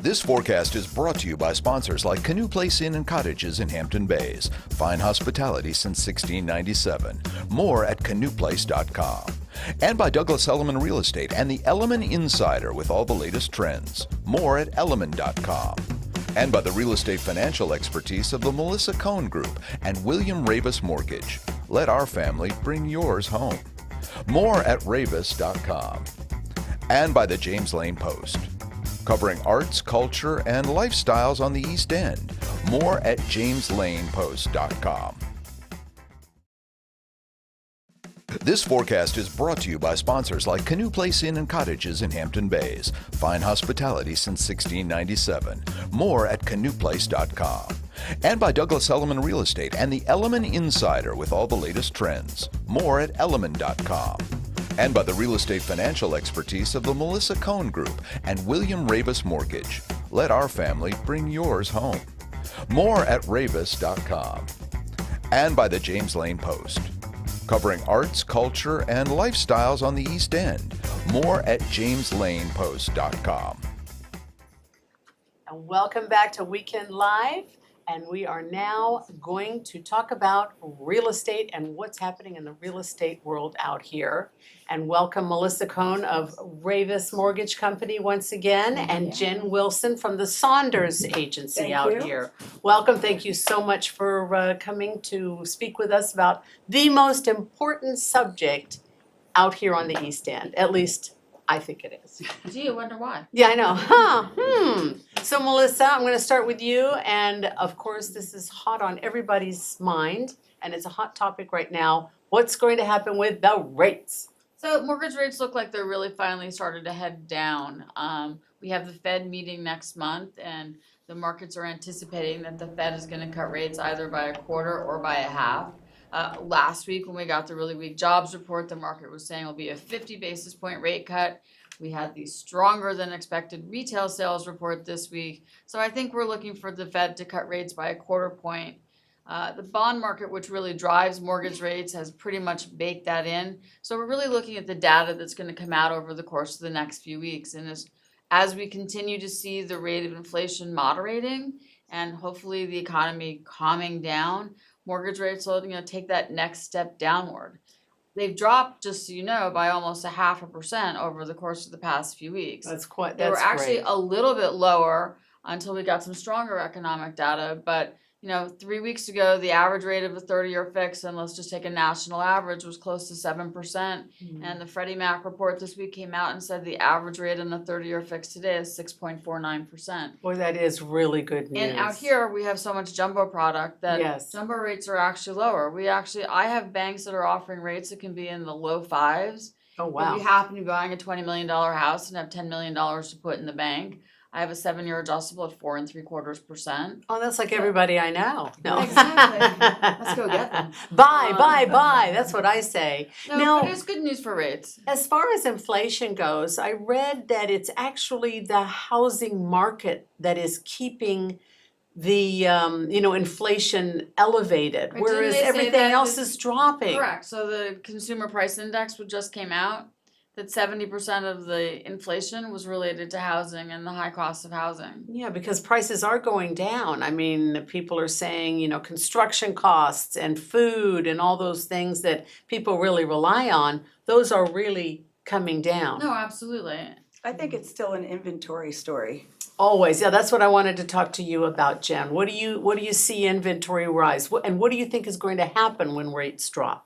This forecast is brought to you by sponsors like Canoe Place Inn and Cottages in Hampton Bays. Fine hospitality since 1697. More at canoeplace.com. And by Douglas Elliman Real Estate and the Elliman Insider with all the latest trends. More at elliman.com. And by the real estate financial expertise of the Melissa Cohn Group and William Raveis Mortgage. Let our family bring yours home. More at raveis.com. And by the James Lane Post. Covering arts, culture, and lifestyles on the East End. More at jameslanpost.com. This forecast is brought to you by sponsors like Canoe Place Inn and Cottages in Hampton Bays. Fine hospitality since 1697. More at canoeplace.com. And by Douglas Elliman Real Estate and the Elliman Insider with all the latest trends. More at elliman.com. And by the real estate financial expertise of the Melissa Cohn Group and William Raveis Mortgage. Let our family bring yours home. More at raveis.com. And by the James Lane Post. Covering arts, culture, and lifestyles on the East End. More at jameslanpost.com. And welcome back to Weekend Live. And we are now going to talk about real estate and what's happening in the real estate world out here. And welcome Melissa Cohn of Raveis Mortgage Company once again, and Jen Wilson from the Saunders Agency Thank out you. here. Welcome, thank you so much for coming to speak with us about the most important subject out here on the East End, at least I think it is. Gee, you wonder why. Yeah, I know. So Melissa, I'm gonna start with you, and of course, this is hot on everybody's mind, and it's a hot topic right now. What's going to happen with the rates? So mortgage rates look like they're really finally started to head down. We have the Fed meeting next month, and the markets are anticipating that the Fed is gonna cut rates either by a quarter or by a half. Last week, when we got the really weak jobs report, the market was saying it'll be a 50 basis point rate cut. We had the stronger than expected retail sales report this week. So I think we're looking for the Fed to cut rates by a quarter point. The bond market, which really drives mortgage rates, has pretty much baked that in. So we're really looking at the data that's going to come out over the course of the next few weeks. And as we continue to see the rate of inflation moderating and hopefully the economy calming down, mortgage rates will take that next step downward. They've dropped, just so you know, by almost 0.5% over the course of the past few weeks. They were actually great. a little bit lower until we got some stronger economic data. But 3 weeks ago, the average rate of a 30-year fix, and let's just take a national average, was close to 7%. And the Freddie Mac report this week came out and said the average rate on a 30-year fix today is 6.49%. Boy, that is really good news. And out here, we have so much jumbo product that jumbo rates are actually lower. I have banks that are offering rates that can be in the low fives. Oh, wow. If you happen to be buying a $20 million house and have $10 million to put in the bank, I have a 7-year adjustable at 4 3/4%. Oh, that's like everybody I know. No. Exactly. Let's go get them. Buy. That's what I say. No, but it's good news for rates. As far as inflation goes, I read that it's actually the housing market that is keeping the inflation elevated, Right, whereas didn't they say everything that else this- is dropping. Correct. So the consumer price index just came out, that 70% of the inflation was related to housing and the high cost of housing. Yeah, because prices are going down. I mean, people are saying, construction costs and food and all those things that people really rely on, those are really coming down. No, absolutely. I think it's still an inventory story. Always, yeah, that's what I wanted to talk to you about, Jen. What do you see inventory rise? And what do you think is going to happen when rates drop?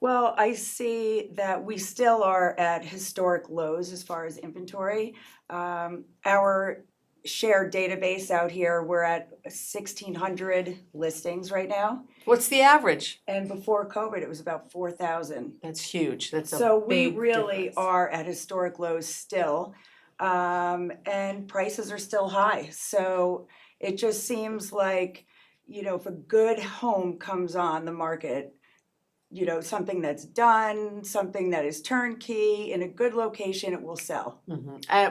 Well, I see that we still are at historic lows as far as inventory. Our shared database out here, we're at 1,600 listings right now. What's the average? And before COVID, it was about 4,000. That's huge. That's So a we big really difference. are at historic lows still. And prices are still high. So it just seems like, if a good home comes on the market, you know, something that's done, something that is turnkey, in a good location, it will sell.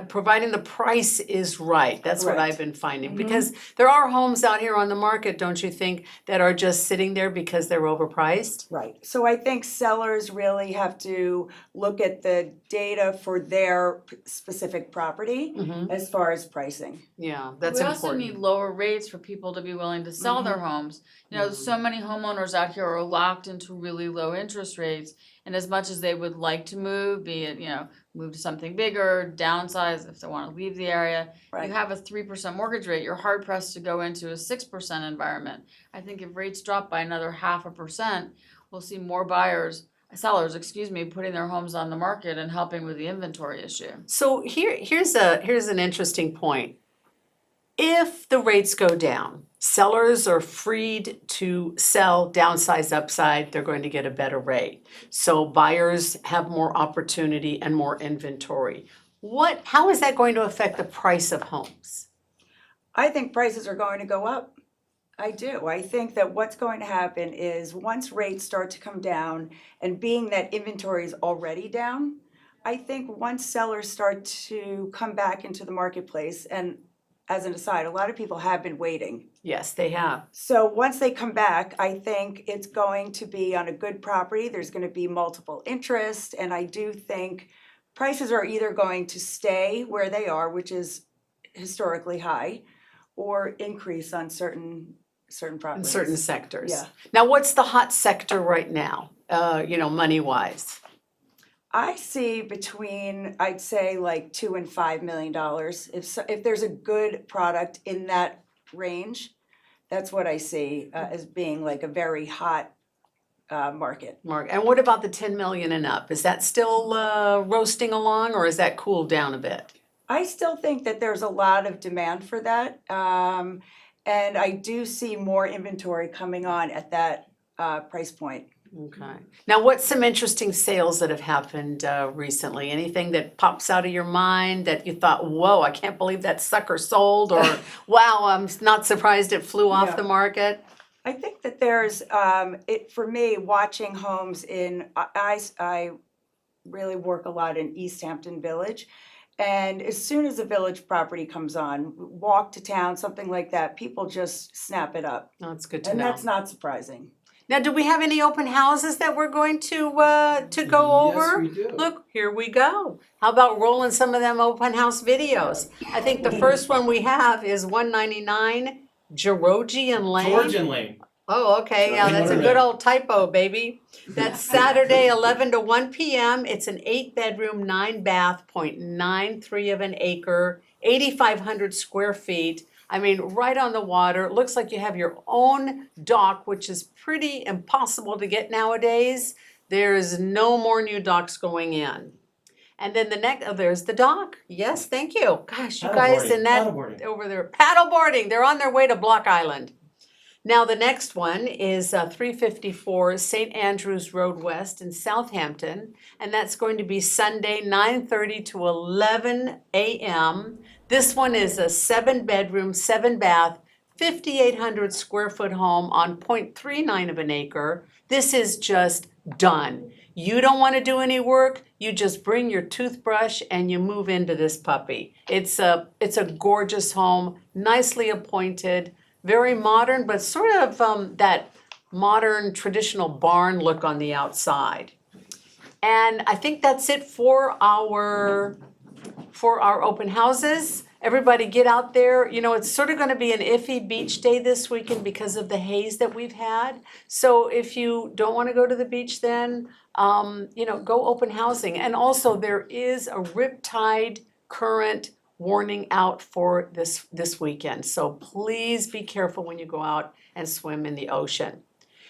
Providing the price is right, that's what Correct. I've been finding. Because there are homes out here on the market, don't you think, that are just sitting there because they're overpriced? Right. So I think sellers really have to look at the data for their specific property as far as pricing. Yeah, that's We important. also need lower rates for people to be willing to sell their homes. You know, so many homeowners out here are locked into really low interest rates, and as much as they would like to move, be it, you know, move to something bigger, downsize if they want to leave the area, you have a 3% mortgage rate, you're hard pressed to go into a 6% environment. I think if rates drop by another 0.5%, we'll see more sellers, putting their homes on the market and helping with the inventory issue. So here's an interesting point. If the rates go down, sellers are freed to sell, downsize, upside, they're going to get a better rate. So buyers have more opportunity and more inventory. How is that going to affect the price of homes? I think prices are going to go up. I do. I think that what's going to happen is once rates start to come down, and being that inventory is already down, I think once sellers start to come back into the marketplace, and as an aside, a lot of people have been waiting. Yes, they have. So once they come back, I think it's going to be on a good property. There's going to be multiple interest, and I do think prices are either going to stay where they are, which is historically high, or increase on certain properties. In certain sectors. Yeah. Now, what's the hot sector right now, money-wise? I see between, I'd say like $2 and $5 million. If there's a good product in that range, that's what I see as being like a very hot market. And what about the 10 million and up? Is that still roasting along, or is that cooled down a bit? I still think that there's a lot of demand for that. And I do see more inventory coming on at that price point. Okay. Now, what's some interesting sales that have happened recently? Anything that pops out of your mind that you thought, whoa, I can't believe that sucker sold, or wow, I'm not surprised it flew off the market? I think that there's, for me, watching homes I really work a lot in East Hampton Village. And as soon as a village property comes on, walk to town, something like that, people just snap it up. Oh, that's good to know. And that's not surprising. Now, do we have any open houses that we're going to go over? Yes, we do. Look, here we go. How about rolling some of them open house videos? I think the first one we have is 199 Georgian Lane. Georgian Lane. Oh, okay, yeah, that's a good old typo, baby. That's Saturday, 11 to 1 p.m. It's an 8-bedroom, 9-bath, 0.93 of an acre, 8,500 square feet. I mean, right on the water. Looks like you have your own dock, which is pretty impossible to get nowadays. There's no more new docks going in. And then the next, there's the dock. Yes, thank you. Gosh, you guys in that over there. Paddleboarding. They're on their way to Block Island. Now, the next one is 354 St. Andrews Road West in Southampton, and that's going to be Sunday, 9:30 to 11 a.m. This one is a 7-bedroom, 7-bath, 5,800 square foot home on 0.39 of an acre. This is just done. You don't want to do any work. You just bring your toothbrush and you move into this puppy. It's a gorgeous home, nicely appointed, very modern, but sort of that modern traditional barn look on the outside. And I think that's it for our open houses. Everybody get out there. You know, it's sort of going to be an iffy beach day this weekend because of the haze that we've had. So if you don't want to go to the beach, then, go open housing. And also there is a riptide current warning out for this weekend. So please be careful when you go out and swim in the ocean.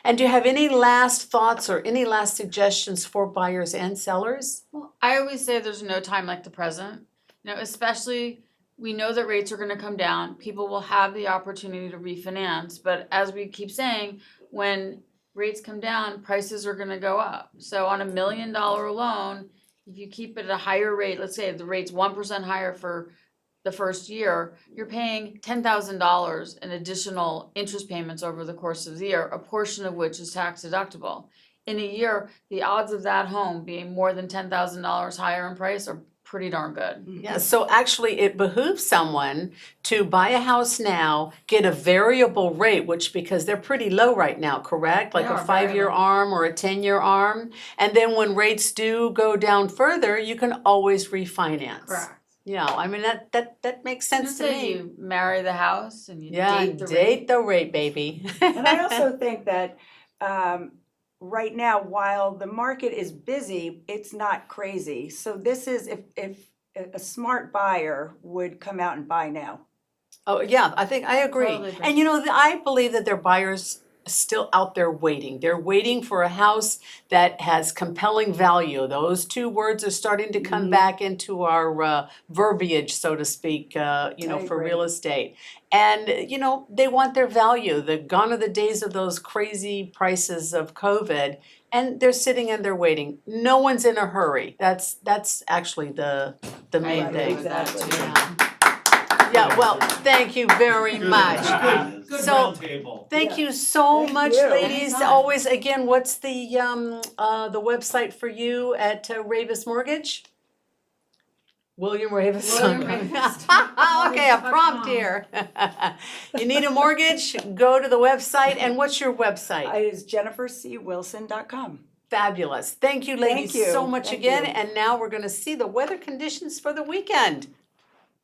And do you have any last thoughts or any last suggestions for buyers and sellers? Well, I always say there's no time like the present. You know, especially we know that rates are going to come down. People will have the opportunity to refinance. But as we keep saying, when rates come down, prices are going to go up. So on $1 million loan, if you keep it at a higher rate, let's say the rate's 1% higher for the first year, you're paying $10,000 in additional interest payments over the course of the year, a portion of which is tax deductible. in a year, the odds of that home being more than $10,000 higher in price are pretty darn good. Yeah, so actually it behooves someone to buy a house now, get a variable rate, which because they're pretty low right now, correct? Like They a are very 5-year low. ARM or a 10-year ARM. And then when rates do go down further, you can always refinance. Correct. Yeah, I mean, that makes sense to Say me. you marry the house and you Yeah, date the rate. date the rate, baby. And I also think that right now, while the market is busy, it's not crazy. So this is if a smart buyer would come out and buy now. Oh, yeah, I think I agree. Totally agree. And you know, I believe that there are buyers still out there waiting. They're waiting for a house that has compelling value. Those two words are starting to come back into our verbiage, so to speak, for real estate. And, they want their value. Gone are the days of those crazy prices of COVID. And they're sitting and they're waiting. No one's in a hurry. That's actually the main thing. Exactly. Yeah, well, thank you very much. Good So, round table. Thank you so much, you. ladies. Anytime. Always, again, what's the website for you at Raveis Mortgage? William Raveis. William Raveis. Okay, a prompt here. You need a mortgage? Go to the website. And what's your website? It is jennifercwilson.com. Fabulous. Thank you, ladies, Thank you. so much Thank again. you. And now we're going to see the weather conditions for the weekend.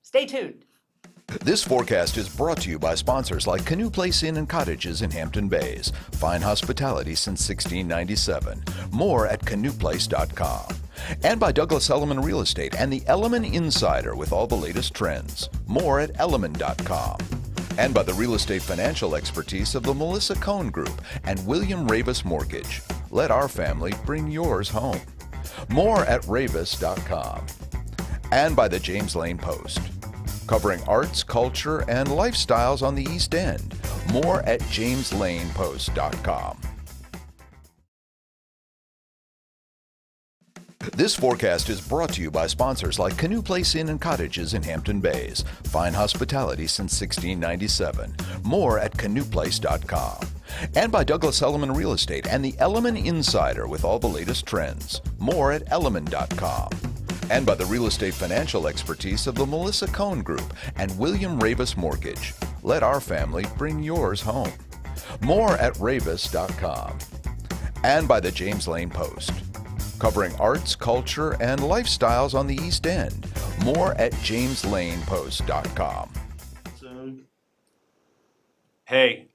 Stay tuned. This forecast is brought to you by sponsors like Canoe Place Inn and Cottages in Hampton Bays. Fine hospitality since 1697. More at canoeplace.com. And by Douglas Elliman Real Estate and the Elliman Insider with all the latest trends. More at elliman.com. And by the real estate financial expertise of the Melissa Cohn Group and William Raveis Mortgage. Let our family bring yours home. More at raveis.com. And by the James Lane Post. Covering arts, culture, and lifestyles on the East End. More at jameslaneboast.com. This forecast is brought to you by sponsors like Canoe Place Inn and Cottages in Hampton Bays. Fine hospitality since 1697. More at canoeplace.com. And by Douglas Elliman Real Estate and the Elliman Insider with all the latest trends. More at elliman.com. And by the real estate financial expertise of the Melissa Cohn Group and William Raveis Mortgage. Let our family bring yours home. More at raveis.com. And by the James Lane Post. Covering arts, culture, and lifestyles on the East End. More at jameslaneboast.com. Hey,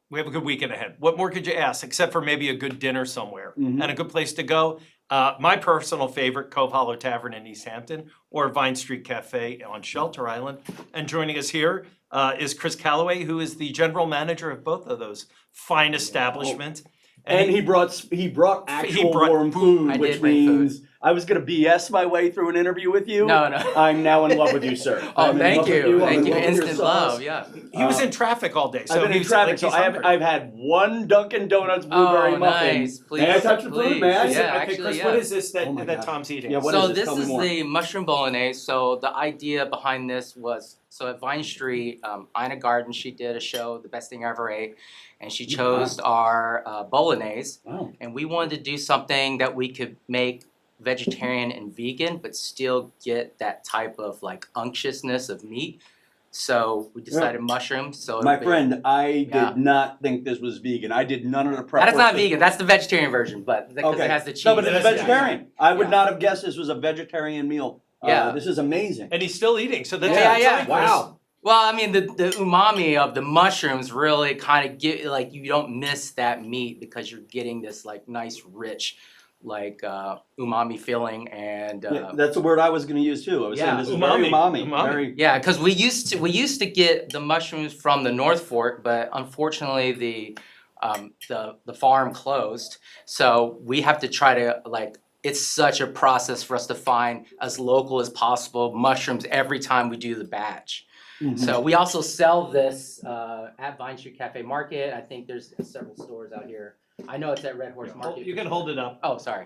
we have a good weekend ahead. What more could you ask, except for maybe a good dinner somewhere and a good place to go? My personal favorite, Cove Hollow Tavern in East Hampton, or Vine Street Cafe on Shelter Island. And joining us here is Chris Calloway, who is the general manager of both of those fine establishments. And he brought actual warm food, which means I was going to BS my way through an interview with you. No. I'm now in love with you, sir. Oh, thank you. Thank you. I'm in love with your Instant sauce. love, yeah. He was in traffic all day. So I've been in he's traffic, like, so he's hungry. I've had one Dunkin' Donuts blueberry muffin. Nice. Please, May I touch the food, please. man? Yeah, Okay, actually, Chris, yeah. what is this that, Oh my that God. Tom's eating? Yeah, what So is this? this Tell me is more. the mushroom bolognese. So the idea behind this was, so at Vine Street, Ina Garden, she did a show, The Best Thing I Ever Ate, and she chose our bolognese. Wow. And we wanted to do something that we could make vegetarian and vegan, but still get that type of like unctuousness of meat. So we decided mushrooms. So My it'll be- friend, I Yeah. did not think this was vegan. I did none of the prep That's work not that- vegan. That's the vegetarian version, but because Okay. it has the cheese. No, but it's Yeah. vegetarian. I would Yeah. not have guessed this was a vegetarian meal. Yeah. This is amazing. And he's still eating. So that's Yeah. Wow. Well, I mean, the umami of the mushrooms really kind of get, like, you don't miss that meat because you're getting this, like, nice, rich, like, umami feeling and... Yeah, that's the word I was going to use too. I was saying this is very umami. Very... Yeah, because we used to get the mushrooms from the North Fork, but unfortunately the farm closed. So we have to try to, like, it's such a process for us to find as local as possible mushrooms every time we do the batch. So we also sell this at Vine Street Cafe Market. I think there's several stores out here. I know it's at Red Horse Market. You can hold it up. Oh, sorry.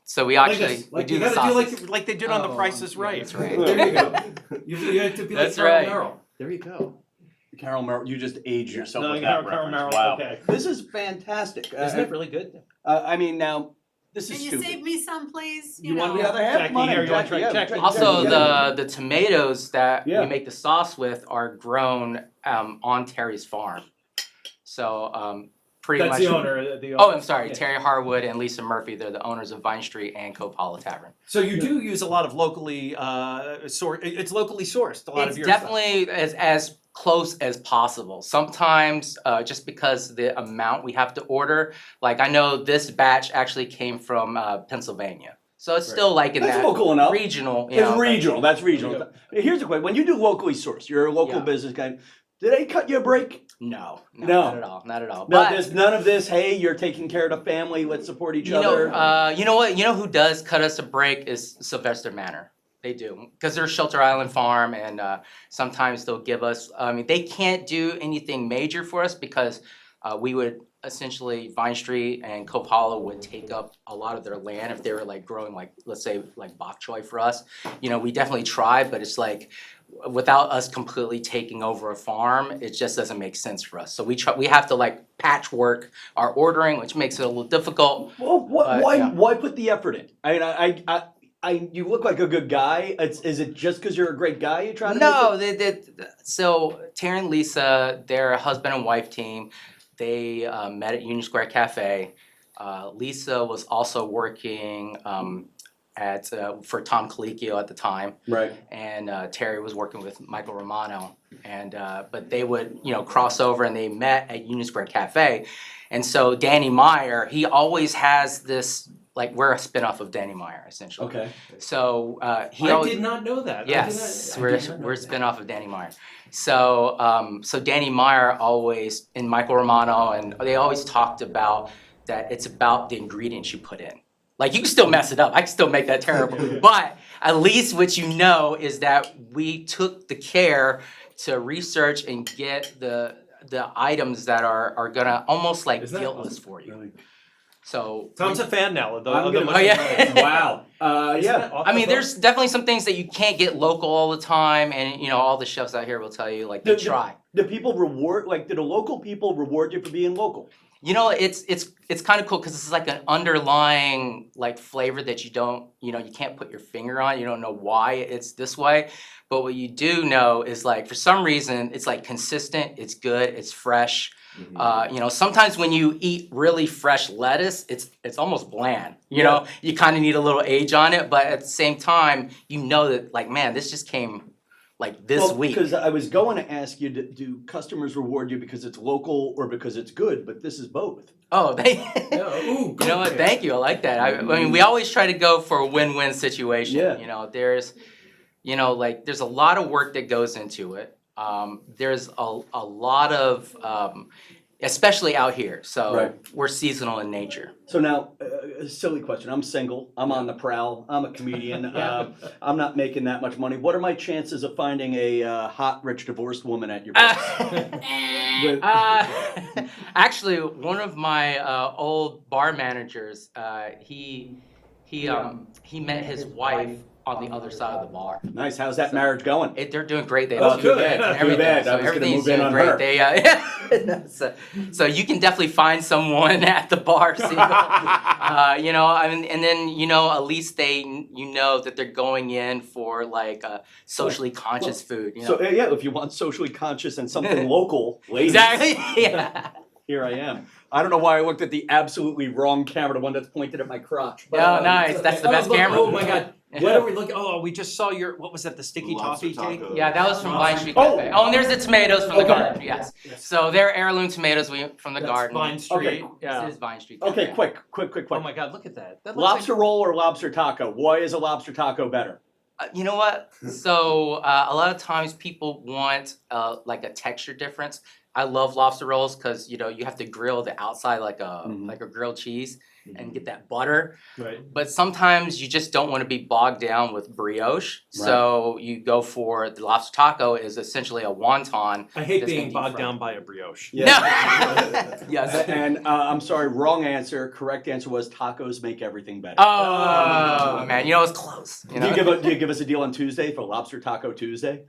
So we actually we do you the gotta sausage. do like they did on The Price is Right. That's right. There you go. You have to be like That's Carol right. Merrill. There you go. Carol Merrill, you just aged yourself No, with Carol that reference. Merrill, Wow. okay. This is fantastic. Isn't it really good? I mean, now, this is Can you stupid. save me some, please? You want the other half? Jackie, Come on in, here, you want Jackie, to try- yeah, Jackie. Also, Jackie, the tomatoes that Yeah. we make the sauce with are grown on Terry's farm. So pretty That's much. the owner. The Oh, I'm sorry, yeah. Terry Harwood and Lisa Murphy. They're the owners of Vine Street and Cove Tavern. So you do use a lot of locally it's locally sourced. A lot It's of your stuff. definitely as close as possible. Sometimes just because the amount we have to order, like I know this batch actually came from Pennsylvania. So it's still like in That's that local enough. regional. You It's know, regional. That's regional. Here's a question: when you do locally sourced, you're a local business guy. Do they cut you a break? No, No. not at all, not at all. No, But there's none of this. Hey, you're taking care of the family. Let's support each other. you know what? You know who does cut us a break is Sylvester Manor. They do, because they're Shelter Island Farm, and sometimes they'll give us. I mean, they can't do anything major for us because we would essentially Vine Street and Cove Hollow would take up a lot of their land if they were like growing like let's say like bok choy for us. You know, we definitely try, but it's like without us completely taking over a farm, it just doesn't make sense for us. So we have to like patchwork our ordering, which makes it a little difficult. Well, but, why yeah. why put the effort in? You look like a good guy. Is it just because you're a great guy you try to? No, make it? so Terry and Lisa, they're a husband and wife team. They met at Union Square Cafe. Lisa was also working for Tom Colicchio at the time, right? And Terry was working with Michael Romano, and but they would cross over, and they met at Union Square Cafe, and so Danny Meyer, he always has this. Like we're a spinoff of Danny Meyer, essentially. Okay. So he I always, did not know that. Yes, I we're did not know a that. spinoff of Danny Meyer. So so Danny Meyer always and Michael Romano and they always talked about that it's about the ingredients you put in. Like you can still mess it up. I can still make that terrible. But at least what you know is that we took the care to research and get the items that are gonna almost like guiltless for you. Really? So Tom's a fan now. Oh yeah. Wow. Yeah. I mean, there's definitely some things that you can't get local all the time, and all the chefs out here will tell you like they try. Do people reward? Like, do the local people reward you for being local? It's kind of cool because it's like an underlying like flavor that you don't you can't put your finger on. You don't know why it's this way, but what you do know is like for some reason it's like consistent. It's good. It's fresh. Sometimes when you eat really fresh lettuce, it's almost bland. You know, you kind of need a little age on it, but at the same time, that like, man, this just came like this week. Because I was going to ask you, do customers reward you because it's local or because it's good? But this is both. Oh, you know what? Thank you. I like that. I mean, we always try to go for a win-win situation. Yeah. There's a lot of work that goes into it. There's a lot of, especially out here. So we're seasonal in nature. So now, a silly question. I'm single. I'm on the prowl. I'm a comedian. I'm not making that much money. What are my chances of finding a hot, rich, divorced woman at your place? Actually, one of my old bar managers, he met his wife on the other side of the bar. Nice. How's that marriage going? They're doing great. They have 2 kids and everything. Too bad. So I was going to everything's move in doing on great. her. So you can definitely find someone at the bar single. And then at least that they're going in for like socially conscious food. So if you want socially conscious and something local, ladies. Exactly. Yeah. Here I am. I don't know why I looked at the absolutely wrong camera, the one that's pointed at my crotch. But, nice. That's the best camera. Oh my God. What are we looking? Oh, we just saw what was that? The sticky toffee cake? Yeah, that was from Vine Street Cafe. Oh, and there's the tomatoes from the garden. Yes. So they're heirloom tomatoes from the garden. Vine Street. Okay. This is Vine Street Cafe. Okay, quick. Oh my God, look at that. That looks Lobster roll or lobster taco? Why is a lobster taco better? You know what? So a lot of times people want like a texture difference. I love lobster rolls because you have to grill the outside like a grilled cheese and get that butter. Right. But sometimes you just don't want to be bogged down with brioche, so you go for the lobster taco is essentially a wonton. I hate being bogged down by a brioche. Yeah. Yes. And I'm sorry, wrong answer. Correct answer was tacos make everything better. Oh man, it's close. Do you give us a deal on Tuesday for Lobster Taco Tuesday?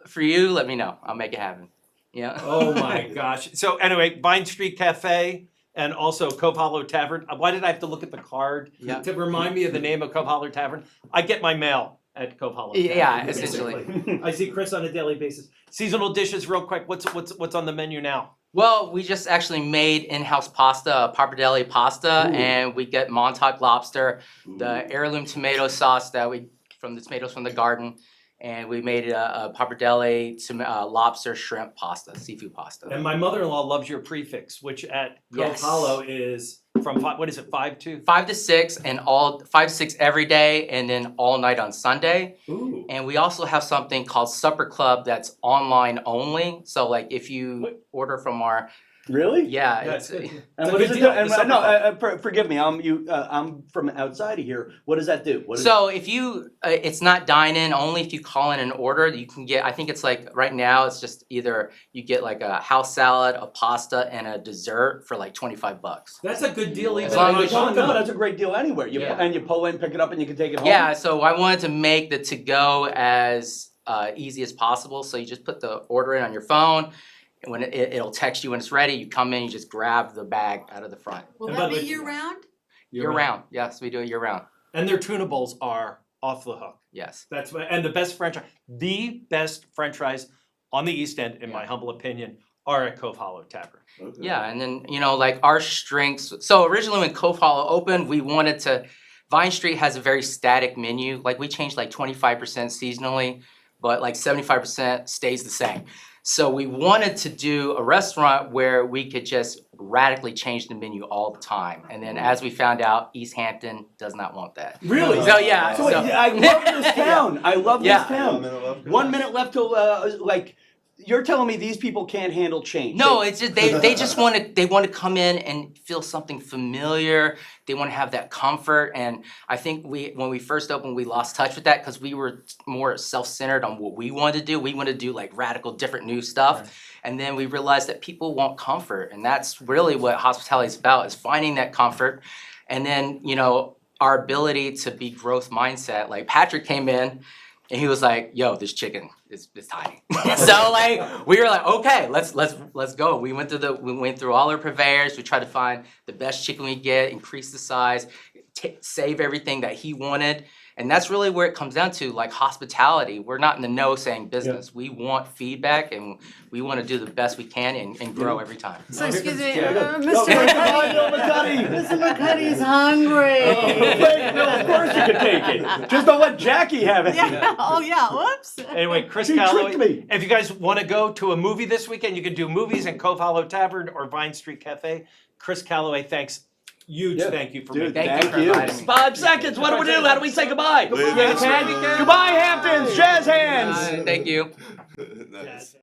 For you, let me know. I'll make it happen. Yeah. Oh my gosh. So anyway, Vine Street Cafe and also Cove Hollow Tavern. Why did I have to look at the card Yeah. to remind me of the name of Cove Hollow Tavern? I get my mail at Cove Hollow Tavern. Yeah, basically. essentially. I see Chris on a daily basis. Seasonal dishes, real quick. What's on the menu now? Well, we just actually made in-house pasta, pappardelle pasta, and we get Montauk lobster, the heirloom tomato sauce from the tomatoes from the garden, and we made a pappardelle lobster shrimp pasta, seafood pasta. And my mother-in-law loves your prefix, which at Cove Yes. Hollow is from 5 to 5 to 6 and 5 to 6 every day, and then all night on Sunday. Ooh. And we also have something called Supper Club that's online only. So like if you order from our Really? yeah, Yeah, it's it's And a what good does it deal, do? And, the Supper Club. forgive me. I'm from outside of here. What does that do? What is so if you it's not dine-in, only if you call in an order you can get, I think it's like right now it's just either you get like a house salad, a pasta, and a dessert for like $25. That's a good deal even. As long in as Oh, Montana. no, that's a great deal anywhere. Yeah. And you pull in, pick it up, and you can take it home. Yeah, so I wanted to make the to-go as easy as possible. So you just put the order in on your phone, and when it'll text you when it's ready, you come in, you just grab the bag out of the front. Will And that by be the way- year round? Year round, yes, we do it year round. And their tuna bowls are off the hook. Yes. That's and the best French fries on the East End, in my humble opinion, are at Cove Hollow Tavern. Yeah, and then like our strengths. So originally when Cove Hollow opened, we wanted to. Vine Street has a very static menu. Like we changed like 25% seasonally, but like 75% stays the same. So we wanted to do a restaurant where we could just radically change the menu all the time. And then as we found out, East Hampton does not want that. Really? So yeah. So, I love this town. I love Yeah. this town. 1 minute left till you're telling me these people can't handle change. No, it's just they just want to come in and feel something familiar. They want to have that comfort, and I think when we first opened, we lost touch with that because we were more self-centered on what we wanted to do. We wanted to do like radical, different, new stuff, right. And then we realized that people want comfort, and that's really what hospitality is about: is finding that comfort, and then our ability to be growth mindset. Like Patrick came in. And he was like, "Yo, this chicken is tiny." So like we were like, "Okay, let's go." We went through all our purveyors. We tried to find the best chicken we get, increase the size, save everything that he wanted. And that's really where it comes down to, like hospitality. We're not in the no saying business. Yeah. We want feedback and we want to do the best we can and grow every time. So excuse me, Mr. McCuddy's hungry. Of course you can take it. Just don't let Jackie have it. Yeah. Oh yeah, whoops. Anyway, Chris She Calloway, tricked me. if you guys want to go to a movie this weekend, you can do movies in Cove Hollow Tavern or Vine Street Cafe. Chris Calloway, thanks. Huge thank you for Dude, making Thank you for inviting me. 5 seconds. What do we do? How do we say goodbye? Goodbye, Goodbye, Hamptons. Jazz hands. Thank you. Nice.